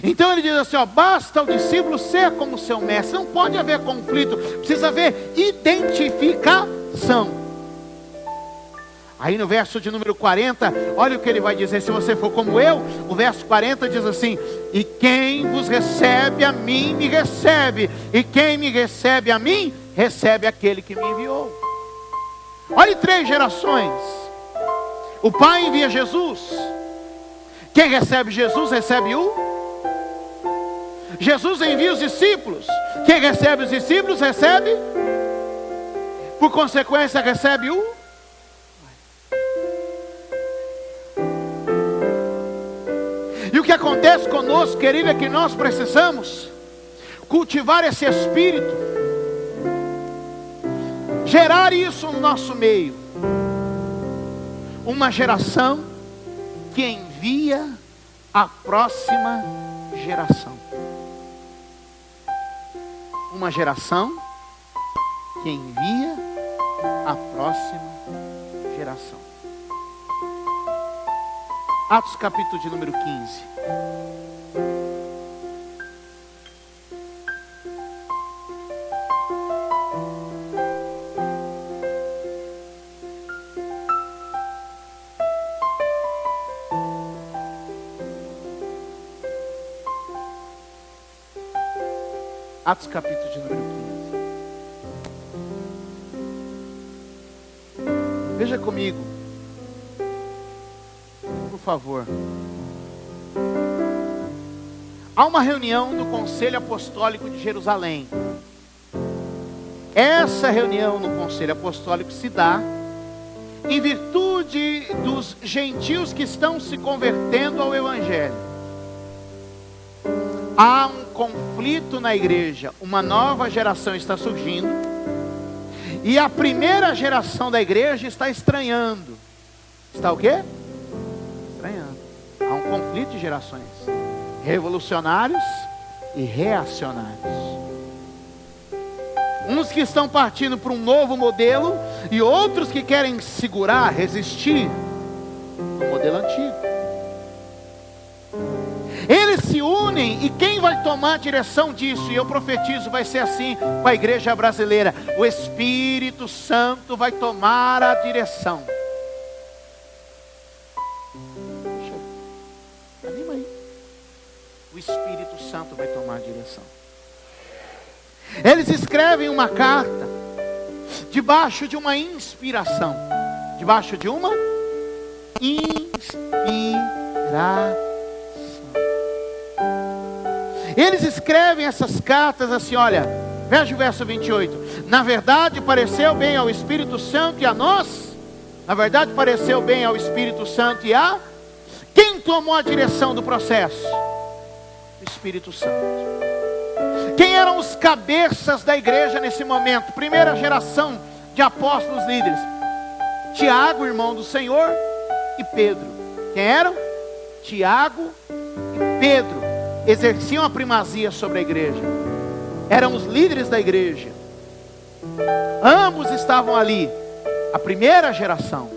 Então ele diz assim, ó, basta o discípulo ser como seu mestre. Não pode haver conflito, precisa haver identificação. Aí no verso de número 40, olha o que ele vai dizer, se você for como eu. O verso 40 diz assim, e quem vos recebe a mim, me recebe, e quem me recebe a mim, recebe aquele que me enviou. Olha 3 gerações. O Pai envia Jesus. Quem recebe Jesus, recebe o... Jesus envia os discípulos. Quem recebe os discípulos, recebe. Por consequência, recebe o... E o que acontece conosco, querido, é que nós precisamos cultivar esse espírito, gerar isso no nosso meio. Uma geração que envia a próxima geração. Uma geração que envia a próxima geração. Atos capítulo de número 15. Atos capítulo de número 15. Veja comigo, por favor. Há uma reunião do Conselho Apostólico de Jerusalém. Essa reunião no Conselho Apostólico se dá em virtude dos gentios que estão se convertendo ao Evangelho. Há um conflito na igreja, uma nova geração está surgindo, e a primeira geração da igreja está estranhando. Está o quê? Estranhando. Há um conflito de gerações, revolucionários e reacionários. Uns que estão partindo para um novo modelo, e outros que querem segurar, resistir no modelo antigo. Eles se unem, e quem vai tomar a direção disso? E eu profetizo, vai ser assim com a igreja brasileira. O Espírito Santo vai tomar a direção. Anima aí. O Espírito Santo vai tomar a direção. Eles escrevem uma carta debaixo de uma inspiração. Debaixo de uma inspiração. Eles escrevem essas cartas assim, olha, veja o verso 28. Na verdade pareceu bem ao Espírito Santo e a nós. Na verdade pareceu bem ao Espírito Santo e a... Quem tomou a direção do processo? O Espírito Santo. Quem eram os cabeças da igreja nesse momento? Primeira geração de apóstolos líderes: Tiago, irmão do Senhor, e Pedro. Quem eram? Tiago e Pedro exerciam a primazia sobre a igreja. Eram os líderes da igreja. Ambos estavam ali, a primeira geração.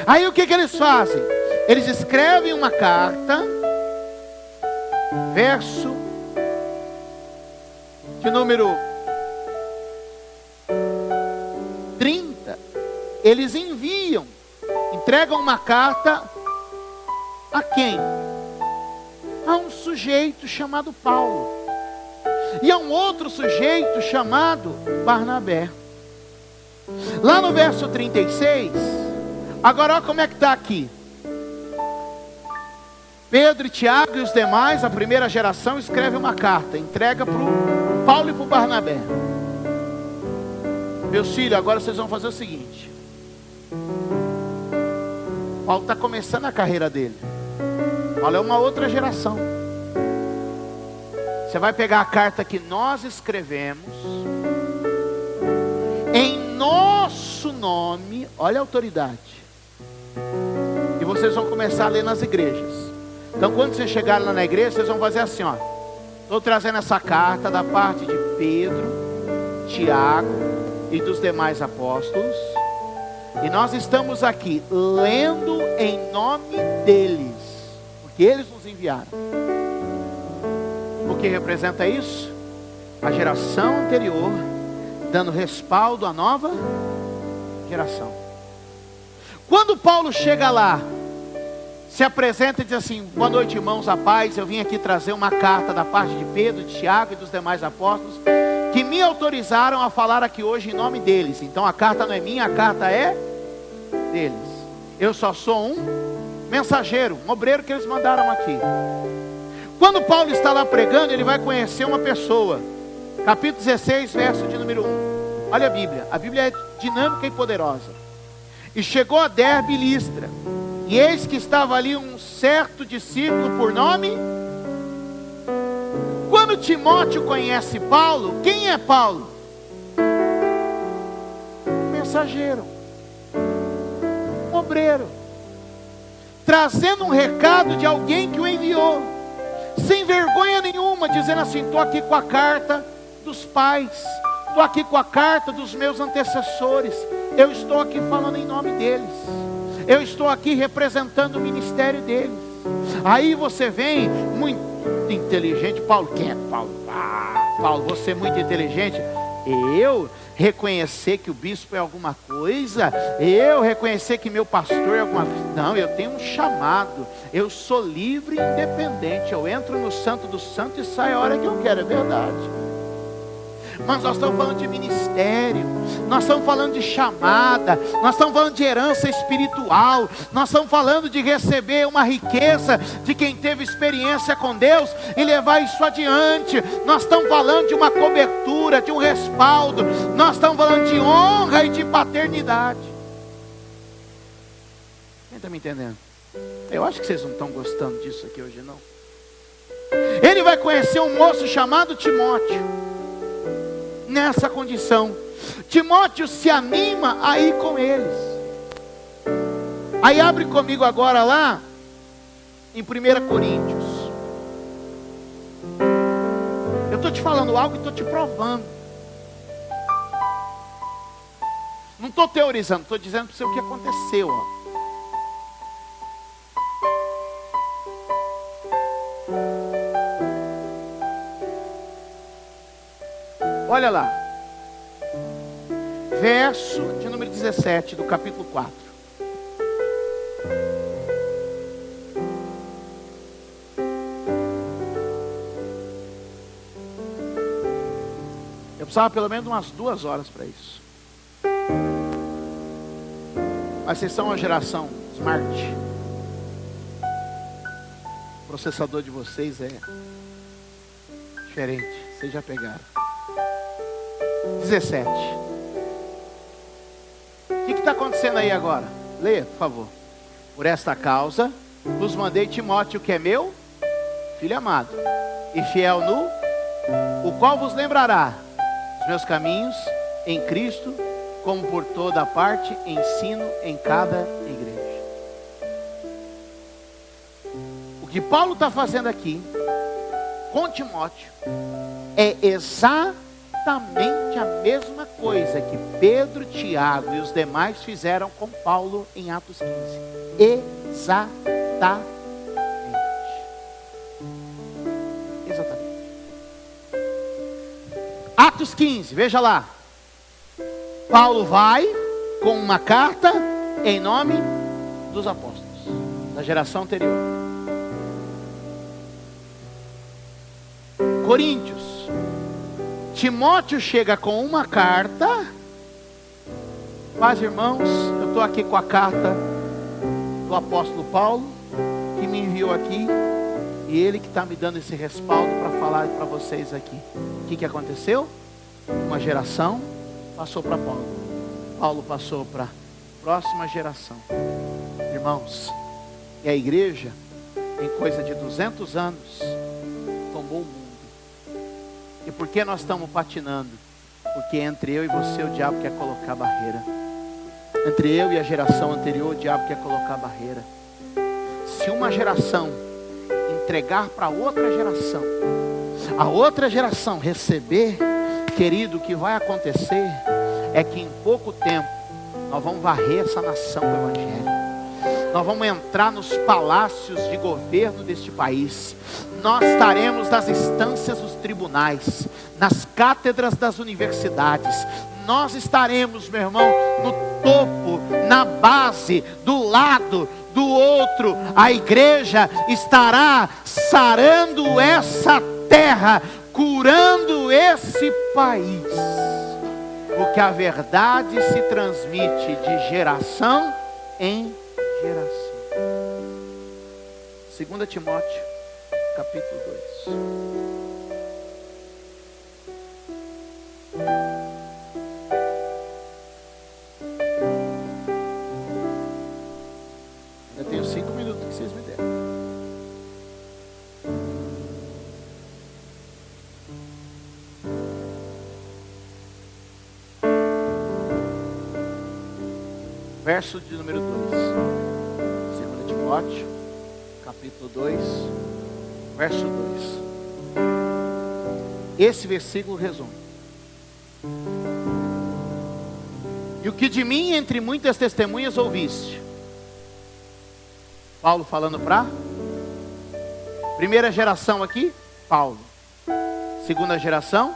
Aí o que eles fazem? Eles escrevem uma carta, verso de número 30, eles enviam, entregam uma carta a quem? A um sujeito chamado Paulo, e a um outro sujeito chamado Barnabé. Lá no verso 36, agora olha como é que está aqui. Pedro e Tiago e os demais, a primeira geração, escreve uma carta, entrega para o Paulo e para o Barnabé. Meus filhos, agora vocês vão fazer o seguinte. Paulo está começando a carreira dele. Paulo é uma outra geração. Você vai pegar a carta que nós escrevemos em nosso nome, olha a autoridade, e vocês vão começar a ler nas igrejas. Então quando vocês chegarem lá na igreja, vocês vão fazer assim, ó. Estou trazendo essa carta da parte de Pedro, Tiago e dos demais apóstolos, e nós estamos aqui lendo em nome deles, porque eles nos enviaram. O que representa isso? A geração anterior dando respaldo à nova geração. Quando Paulo chega lá, se apresenta e diz assim: boa noite, irmãos, a paz. Eu vim aqui trazer uma carta da parte de Pedro, de Tiago e dos demais apóstolos, que me autorizaram a falar aqui hoje em nome deles. Então a carta não é minha, a carta é deles. Eu só sou um mensageiro, um obreiro que eles mandaram aqui. Quando Paulo está lá pregando, ele vai conhecer uma pessoa. Capítulo 16, verso de número 1. Olha a Bíblia é dinâmica e poderosa. E chegou a Derbe e Listra, e eis que estava ali um certo discípulo por nome. Quando Timóteo conhece Paulo, quem é Paulo? Um mensageiro, um obreiro, trazendo um recado de alguém que o enviou, sem vergonha nenhuma, dizendo assim: estou aqui com a carta dos pais, estou aqui com a carta dos meus antecessores, eu estou aqui falando em nome deles, eu estou aqui representando o ministério deles. Aí você vem muito inteligente. Paulo, quem é Paulo? Paulo, você é muito inteligente. Eu reconhecer que o bispo é alguma coisa, eu reconhecer que meu pastor é alguma coisa. Não, eu tenho um chamado, eu sou livre e independente, eu entro no santo do santo e saio a hora que eu quero, é verdade. mas nós estamos falando de ministério, nós estamos falando de chamada, nós estamos falando de herança espiritual, nós estamos falando de receber uma riqueza de quem teve experiência com Deus e levar isso adiante. Nós estamos falando de uma cobertura, de um respaldo, nós estamos falando de honra e de paternidade. Quem está me entendendo? Eu acho que vocês não estão gostando disso aqui hoje não. Ele vai conhecer um moço chamado Timóteo, nessa condição. Timóteo se anima a ir com eles. Aí abre comigo agora lá em 1 Coríntios. Eu estou te falando algo e estou te provando. Não estou teorizando, estou dizendo para você o que aconteceu. Olha lá, verso de número 17 do capítulo 4. Eu precisava pelo menos umas 2 horas para isso. Mas vocês são uma geração smart. O processador de vocês é diferente, vocês já pegaram. 17. O que está acontecendo aí agora? Leia, por favor. Por esta causa vos mandei Timóteo, que é meu filho amado e fiel no o qual vos lembrará os meus caminhos em Cristo, como por toda a parte ensino em cada igreja. O que Paulo está fazendo aqui com Timóteo é exatamente a mesma coisa que Pedro, Tiago e os demais fizeram com Paulo em Atos 15. Exatamente. Atos 15, veja lá. Paulo vai com uma carta em nome dos apóstolos da geração anterior. Coríntios. Timóteo chega com uma carta. Paz, irmãos, eu estou aqui com a carta do apóstolo Paulo, que me enviou aqui, e ele que está me dando esse respaldo para falar para vocês aqui. O que aconteceu? Uma geração passou para Paulo, Paulo passou para a próxima geração. Irmãos, e a igreja, em coisa de 200 anos, tomou o mundo. E por que nós estamos patinando? Porque entre eu e você o diabo quer colocar barreira. Entre eu e a geração anterior o diabo quer colocar barreira. Se uma geração entregar para outra geração, a outra geração receber, querido, o que vai acontecer é que em pouco tempo nós vamos varrer essa nação com o evangelho. Nós vamos entrar nos palácios de governo deste país. Nós estaremos nas instâncias dos tribunais, nas cátedras das universidades. Nós estaremos, meu irmão, no topo, na base, do lado do outro. A igreja estará sarando essa terra, curando esse país. Porque a verdade se transmite de geração em geração. 2 Timóteo, capítulo 2. Ainda tenho 5 minutos que vocês me deram. Verso de número 2. 2 Timóteo, capítulo 2, verso 2. Esse versículo resume. E o que de mim entre muitas testemunhas ouviste. Paulo falando para primeira geração aqui, Paulo. Segunda geração,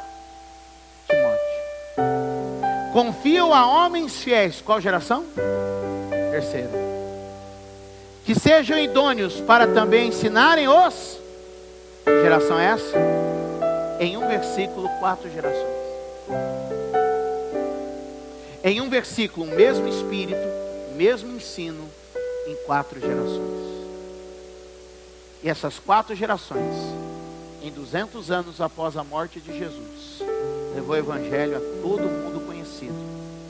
Timóteo. Confio a homens fiéis. Qual geração? Terceira. Que sejam idôneos para também ensinarem os... Que geração é essa? Em um versículo, 4 gerações. Em um versículo, o mesmo Espírito, o mesmo ensino, em 4 gerações. E essas 4 gerações, em 200 anos após a morte de Jesus, levou o Evangelho a todo mundo conhecido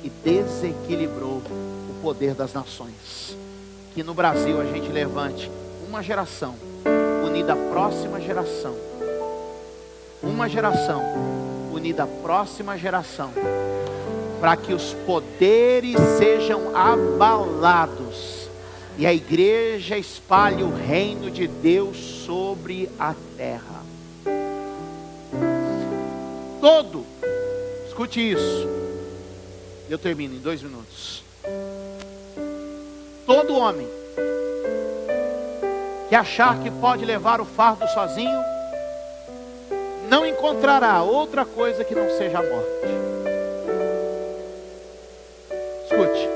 e desequilibrou o poder das nações. Que no Brasil a gente levante uma geração unida à próxima geração, uma geração unida à próxima geração, para que os poderes sejam abalados e a igreja espalhe o reino de Deus sobre a terra. Escute isso, eu termino em 2 minutos. Todo homem que achar que pode levar o fardo sozinho, não encontrará outra coisa que não seja a morte. Escute,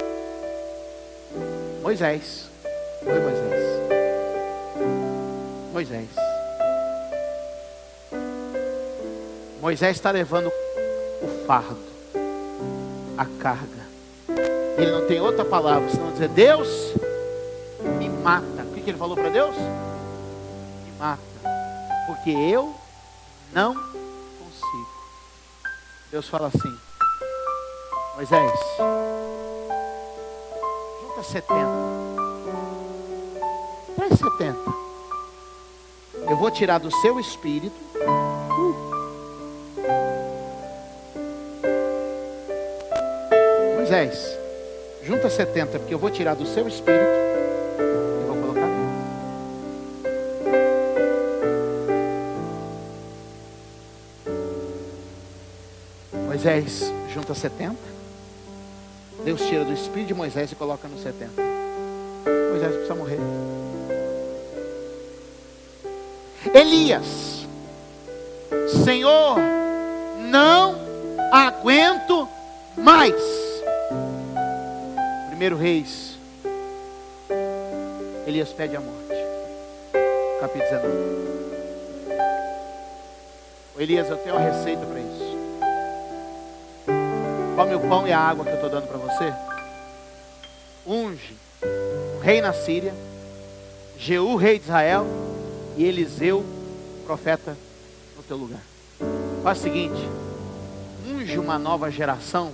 Moisés, Moisés está levando o fardo, a carga. Ele não tem outra palavra senão dizer: Deus, me mata. O que ele falou para Deus? Me mata, porque eu não consigo. Deus fala assim: Moisés, junta 70, traz 70. Eu vou tirar do seu espírito. Moisés, junta 70, porque eu vou tirar do seu espírito e vou colocar nele. Moisés junta 70. Deus tira do espírito de Moisés e coloca no 70. Moisés precisa morrer. Elias, Senhor, não aguento mais. 1 Reis, Elias pede a morte, capítulo 19. Elias, eu tenho uma receita para isso. Come o pão e a água que eu estou dando para você. Unge o rei na Síria, Jeú, rei de Israel, e Eliseu, profeta, no teu lugar. Faz o seguinte: unge uma nova geração.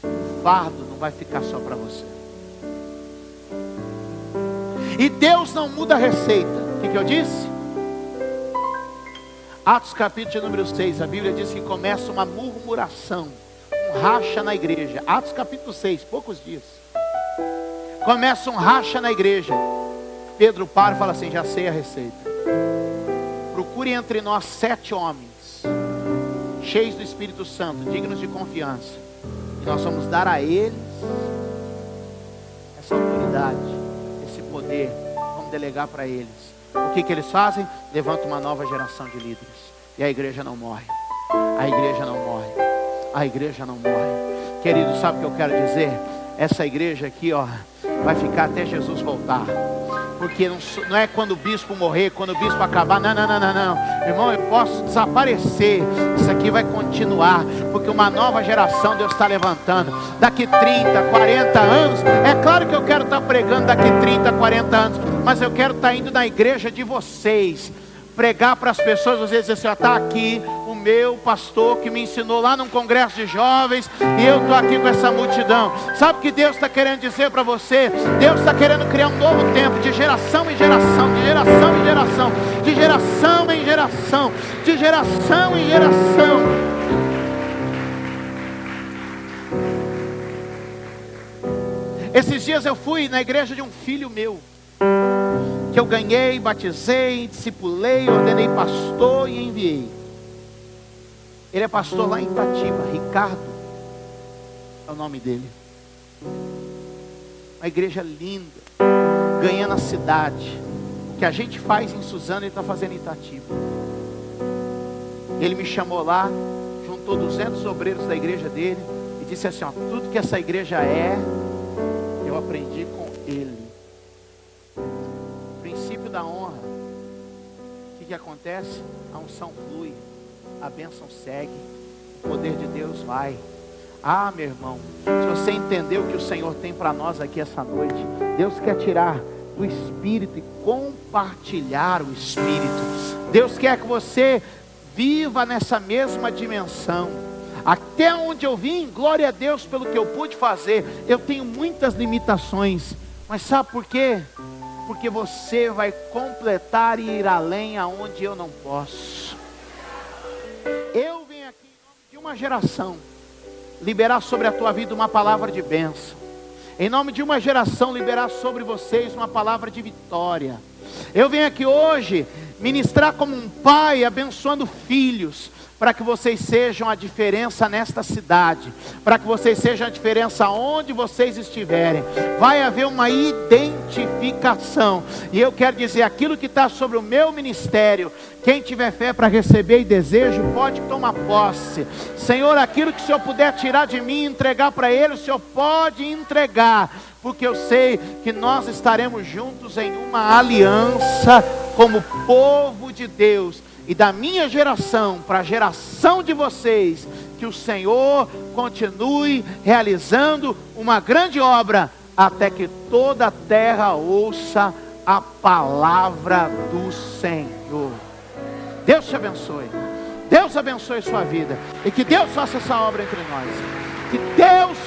O fardo não vai ficar só para você. E Deus não muda a receita. O que eu disse? Atos capítulo número 6, a Bíblia diz que começa uma murmuração, um racha na igreja. Atos capítulo 6, poucos dias. Começa um racha na igreja. Pedro para e fala assim: já sei a receita. Procure entre nós 7 homens, cheios do Espírito Santo, dignos de confiança. E nós vamos dar a eles essa autoridade, esse poder. Vamos delegar para eles. O que eles fazem? Levantam uma nova geração de líderes. E a igreja não morre. A igreja não morre. A igreja não morre. Querido, sabe o que eu quero dizer? Essa igreja aqui, ó, vai ficar até Jesus voltar. Porque não é quando o bispo morrer, quando o bispo acabar. Não. Irmão, eu posso desaparecer. Isso aqui vai continuar. Porque uma nova geração Deus está levantando. Daqui 30, 40 anos. É claro que eu quero estar pregando daqui 30, 40 anos. Mas eu quero estar indo na igreja de vocês. Pregar para as pessoas. Às vezes assim, ó, está aqui o meu pastor que me ensinou lá num congresso de jovens. E eu estou aqui com essa multidão. Sabe o que Deus está querendo dizer para você? Deus está querendo criar um novo tempo. De geração em geração. De geração em geração. De geração em geração. De geração em geração. Esses dias eu fui na igreja de um filho meu, que eu ganhei, batizei, discipulei, ordenei pastor e enviei. Ele é pastor lá em Itatiba. Ricardo é o nome dele. Uma igreja linda, ganhando a cidade. O que a gente faz em Suzano, ele está fazendo em Itatiba. Ele me chamou lá, juntou 200 obreiros da igreja dele e disse assim, ó, tudo que essa igreja é, eu aprendi com ele. Princípio da honra. O que acontece? A unção flui, a bênção segue, o poder de Deus vai. Ah, meu irmão, se você entendeu o que o Senhor tem para nós aqui essa noite, Deus quer tirar do Espírito e compartilhar o Espírito. Deus quer que você viva nessa mesma dimensão. Até onde eu vim, glória a Deus pelo que eu pude fazer. Eu tenho muitas limitações, mas sabe por quê? Porque você vai completar e ir além aonde eu não posso. Eu venho aqui em nome de uma geração liberar sobre a tua vida uma palavra de bênção. Em nome de uma geração liberar sobre vocês uma palavra de vitória. Eu venho aqui hoje ministrar como um pai abençoando filhos, para que vocês sejam a diferença nesta cidade, para que vocês sejam a diferença onde vocês estiverem. Vai haver uma identificação, e eu quero dizer, aquilo que está sobre o meu ministério, quem tiver fé para receber e desejo, pode tomar posse. Senhor, aquilo que o Senhor puder tirar de mim e entregar para Ele, o Senhor pode entregar, porque eu sei que nós estaremos juntos em uma aliança, como povo de Deus. E da minha geração para a geração de vocês, que o Senhor continue realizando uma grande obra, até que toda a terra ouça a palavra do Senhor. Deus te abençoe. Deus abençoe sua vida. E que Deus faça essa obra entre nós. Que Deus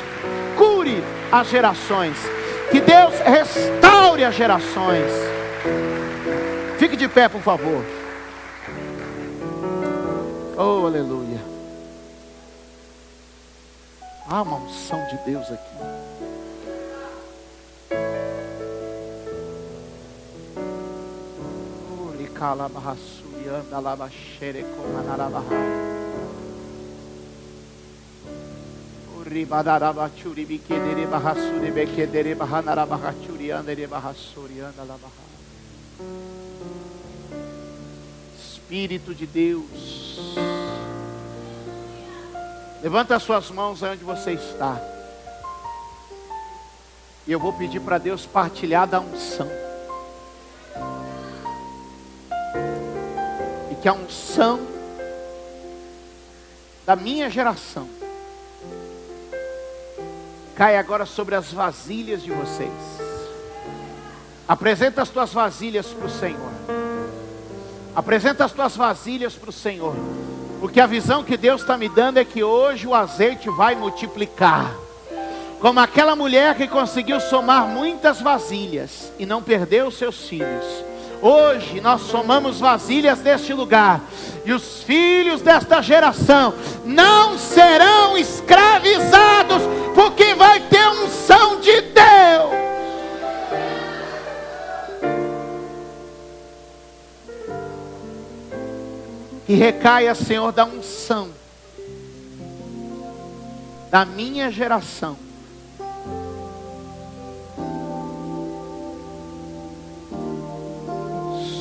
cure as gerações. Que Deus restaure as gerações. Fique de pé, por favor. Oh, aleluia. Há uma unção de Deus aqui. Espírito de Deus, levanta as suas mãos onde você está. E eu vou pedir para Deus partilhar da unção. E que a unção da minha geração caia agora sobre as vasilhas de vocês. Apresenta as tuas vasilhas para o Senhor. Apresenta as tuas vasilhas para o Senhor. Porque a visão que Deus está me dando é que hoje o azeite vai multiplicar. Como aquela mulher que conseguiu somar muitas vasilhas e não perdeu os seus filhos. Hoje nós somamos vasilhas deste lugar. E os filhos desta geração não serão escravizados, porque vai ter unção de Deus. E recaia, Senhor, da unção da minha geração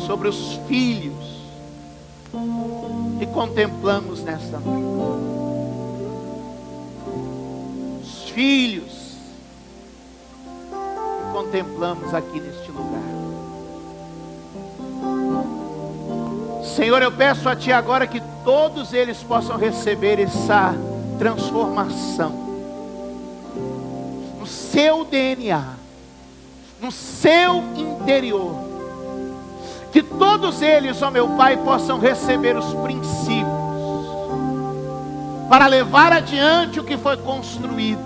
sobre os filhos que contemplamos nesta noite. Os filhos que contemplamos aqui neste lugar. Senhor, eu peço a Ti agora que todos eles possam receber essa transformação no seu DNA, no seu interior. Que todos eles, ó meu Pai, possam receber os princípios para levar adiante o que foi construído,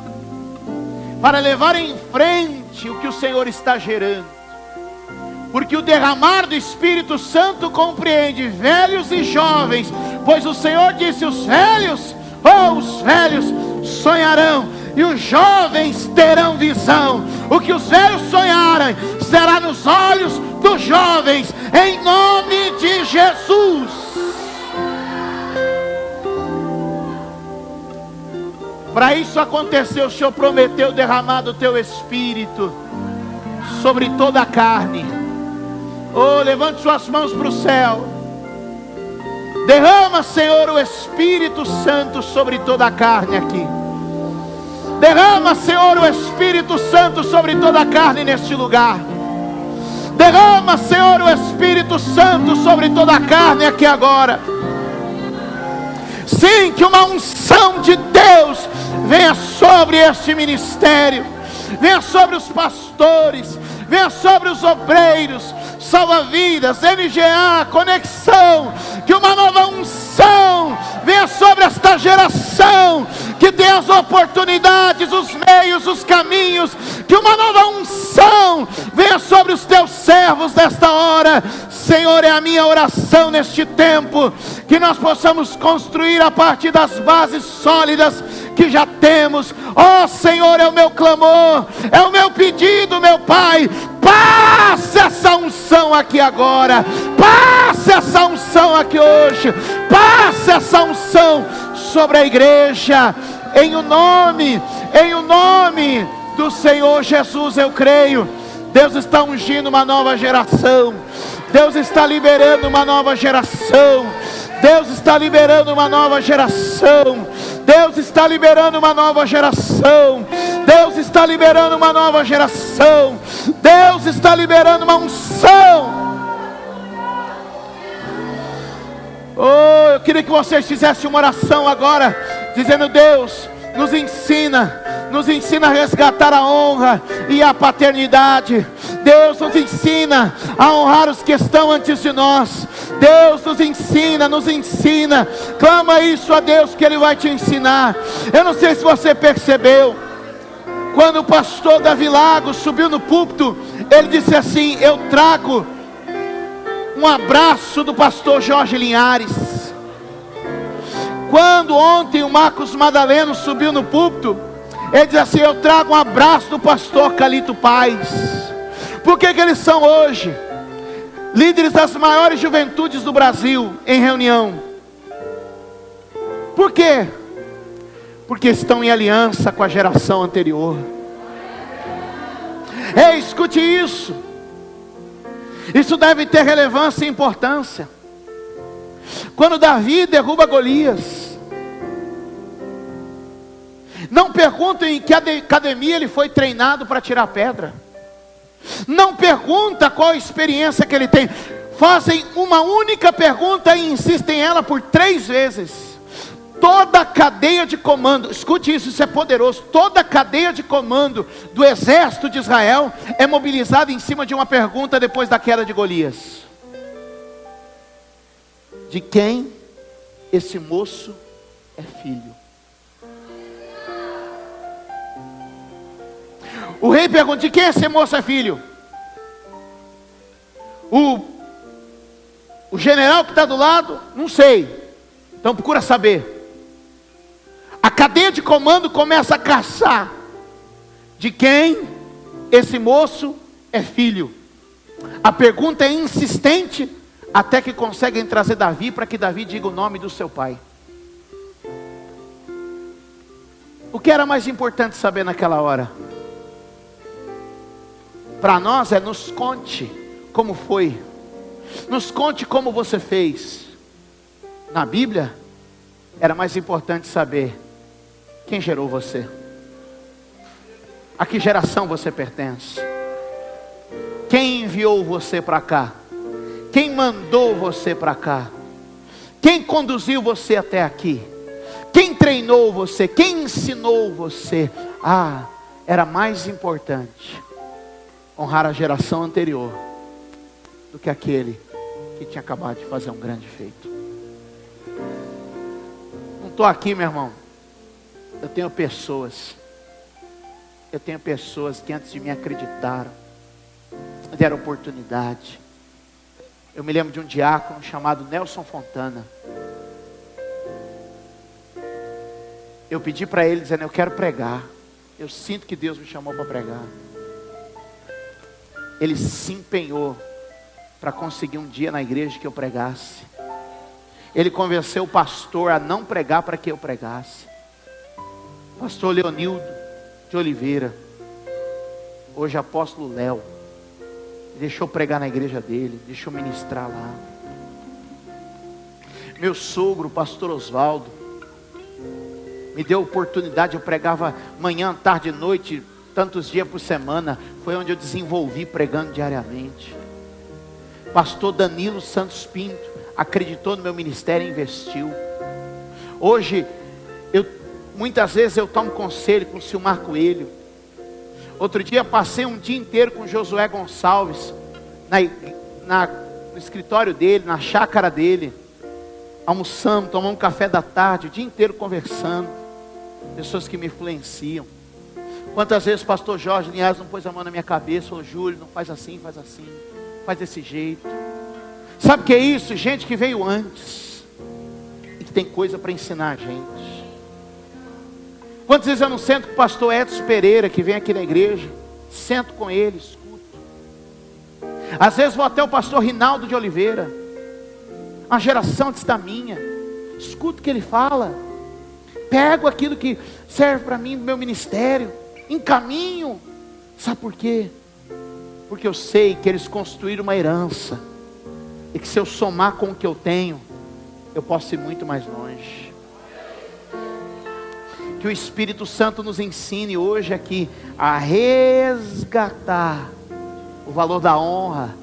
para levar em frente o que o Senhor está gerando. Porque o derramar do Espírito Santo compreende velhos e jovens, pois o Senhor disse: os velhos sonharão, e os jovens terão visão. O que os velhos sonharem será nos olhos dos jovens, em nome de Jesus. Para isso acontecer, o Senhor prometeu derramar do Teu Espírito sobre toda a carne. Oh, levante suas mãos para o céu. Derrama, Senhor, o Espírito Santo sobre toda a carne aqui. Derrama, Senhor, o Espírito Santo sobre toda a carne neste lugar. Derrama, Senhor, o Espírito Santo sobre toda a carne aqui agora. Sim, que uma unção de Deus venha sobre este ministério, venha sobre os pastores, venha sobre os obreiros, Salva-Vidas, MGA, Conexão, que uma nova unção venha sobre esta geração, que dê as oportunidades, os meios, os caminhos, que uma nova unção venha sobre os teus servos nesta hora. Senhor, é a minha oração neste tempo, que nós possamos construir a partir das bases sólidas que já temos. Ó Senhor, é o meu clamor, é o meu pedido, meu Pai. Passe essa unção aqui agora, passe essa unção aqui hoje, passe essa unção sobre a igreja, em o nome do Senhor Jesus eu creio. Deus está ungindo uma nova geração, Deus está liberando uma nova geração, Deus está liberando uma nova geração, Deus está liberando uma nova geração, Deus está liberando uma nova geração, Deus está liberando uma unção. Oh, eu queria que vocês fizessem uma oração agora, dizendo: Deus, nos ensina a resgatar a honra e a paternidade. Deus nos ensina a honrar os que estão antes de nós. Deus nos ensina. Clama isso a Deus que Ele vai te ensinar. Eu não sei se você percebeu, quando o pastor Davi Lago subiu no púlpito, ele disse assim: eu trago um abraço do pastor Jorge Linhares. Quando ontem o Marcos Madaleno subiu no púlpito, ele diz assim: eu trago um abraço do pastor Calito Paz. Por que eles são hoje líderes das maiores juventudes do Brasil em reunião? Por quê? Porque estão em aliança com a geração anterior. Ei, escute isso. Isso deve ter relevância e importância. Quando Davi derruba Golias, não perguntem em que academia ele foi treinado para tirar pedra. Não pergunta qual a experiência que ele tem. Fazem uma única pergunta e insistem ela por 3 vezes. Toda a cadeia de comando, escute isso, isso é poderoso. Toda a cadeia de comando do exército de Israel é mobilizada em cima de uma pergunta depois da queda de Golias: de quem esse moço é filho? O rei pergunta: de quem esse moço é filho? O general que está do lado, não sei. Então procura saber. A cadeia de comando começa a caçar de quem esse moço é filho. A pergunta é insistente, até que conseguem trazer Davi, para que Davi diga o nome do seu pai. O que era mais importante saber naquela hora? Para nós nos conte como foi, nos conte como você fez. Na Bíblia, era mais importante saber quem gerou você, a que geração você pertence, quem enviou você para cá, quem mandou você para cá, quem conduziu você até aqui, quem treinou você, quem ensinou você. Era mais importante honrar a geração anterior do que aquele que tinha acabado de fazer um grande feito. Não estou aqui, meu irmão. Eu tenho pessoas que antes de mim acreditaram, deram oportunidade. Eu me lembro de um diácono chamado Nelson Fontana. Eu pedi para ele dizendo: eu quero pregar, eu sinto que Deus me chamou para pregar. Ele se empenhou para conseguir um dia na igreja que eu pregasse. Ele convenceu o pastor a não pregar para que eu pregasse. Pastor Leonildo de Oliveira, hoje apóstolo Léo, deixou pregar na igreja dele, deixou ministrar lá. Meu sogro, pastor Osvaldo, me deu oportunidade. Eu pregava manhã, tarde e noite, tantos dias por semana. Foi onde eu desenvolvi pregando diariamente. Pastor Danilo Santos Pinto acreditou no meu ministério e investiu. Hoje, muitas vezes eu tomo conselho com o Silmar Coelho. Outro dia passei um dia inteiro com o Josué Gonçalves, no escritório dele, na chácara dele, almoçando, tomando um café da tarde, o dia inteiro conversando. Pessoas que me influenciam. Quantas vezes o pastor Jorge Linhares não pôs a mão na minha cabeça, falou: Júlio, não faz assim, faz desse jeito. Sabe o que é isso? Gente que veio antes e que tem coisa para ensinar a gente. Quantas vezes eu não sento com o pastor Edson Pereira, que vem aqui na igreja, sento com ele, escuto. Às vezes vou até o pastor Rinaldo de Oliveira, uma geração antes da minha, escuto o que ele fala, pego aquilo que serve para mim no meu ministério, encaminho. Sabe por quê? Porque eu sei que eles construíram uma herança, e que se eu somar com o que eu tenho, eu posso ir muito mais longe. Que o Espírito Santo nos ensine hoje aqui a resgatar o valor da honra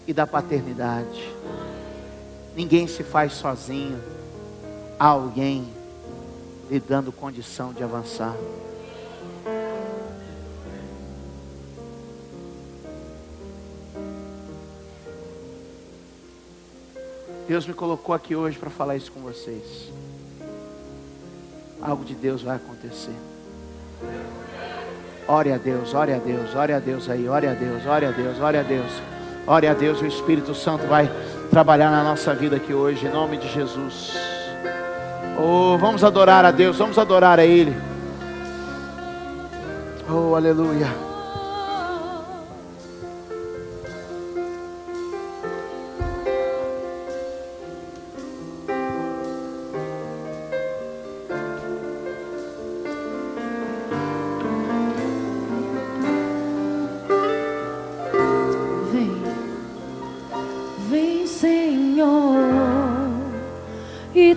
e da paternidade. Ninguém se faz sozinho, há alguém lhe dando condição de avançar. Deus me colocou aqui hoje para falar isso com vocês. Algo de Deus vai acontecer. Ore a Deus, ore a Deus, ore a Deus aí, ore a Deus, ore a Deus, ore a Deus. Ore a Deus, o Espírito Santo vai trabalhar na nossa vida aqui hoje, em nome de Jesus. Oh, vamos adorar a Deus, vamos adorar a Ele. Oh, aleluia.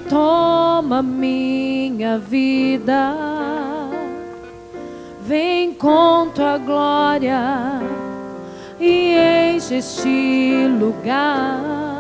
Toma minha vida, vem com tua glória e enche este lugar.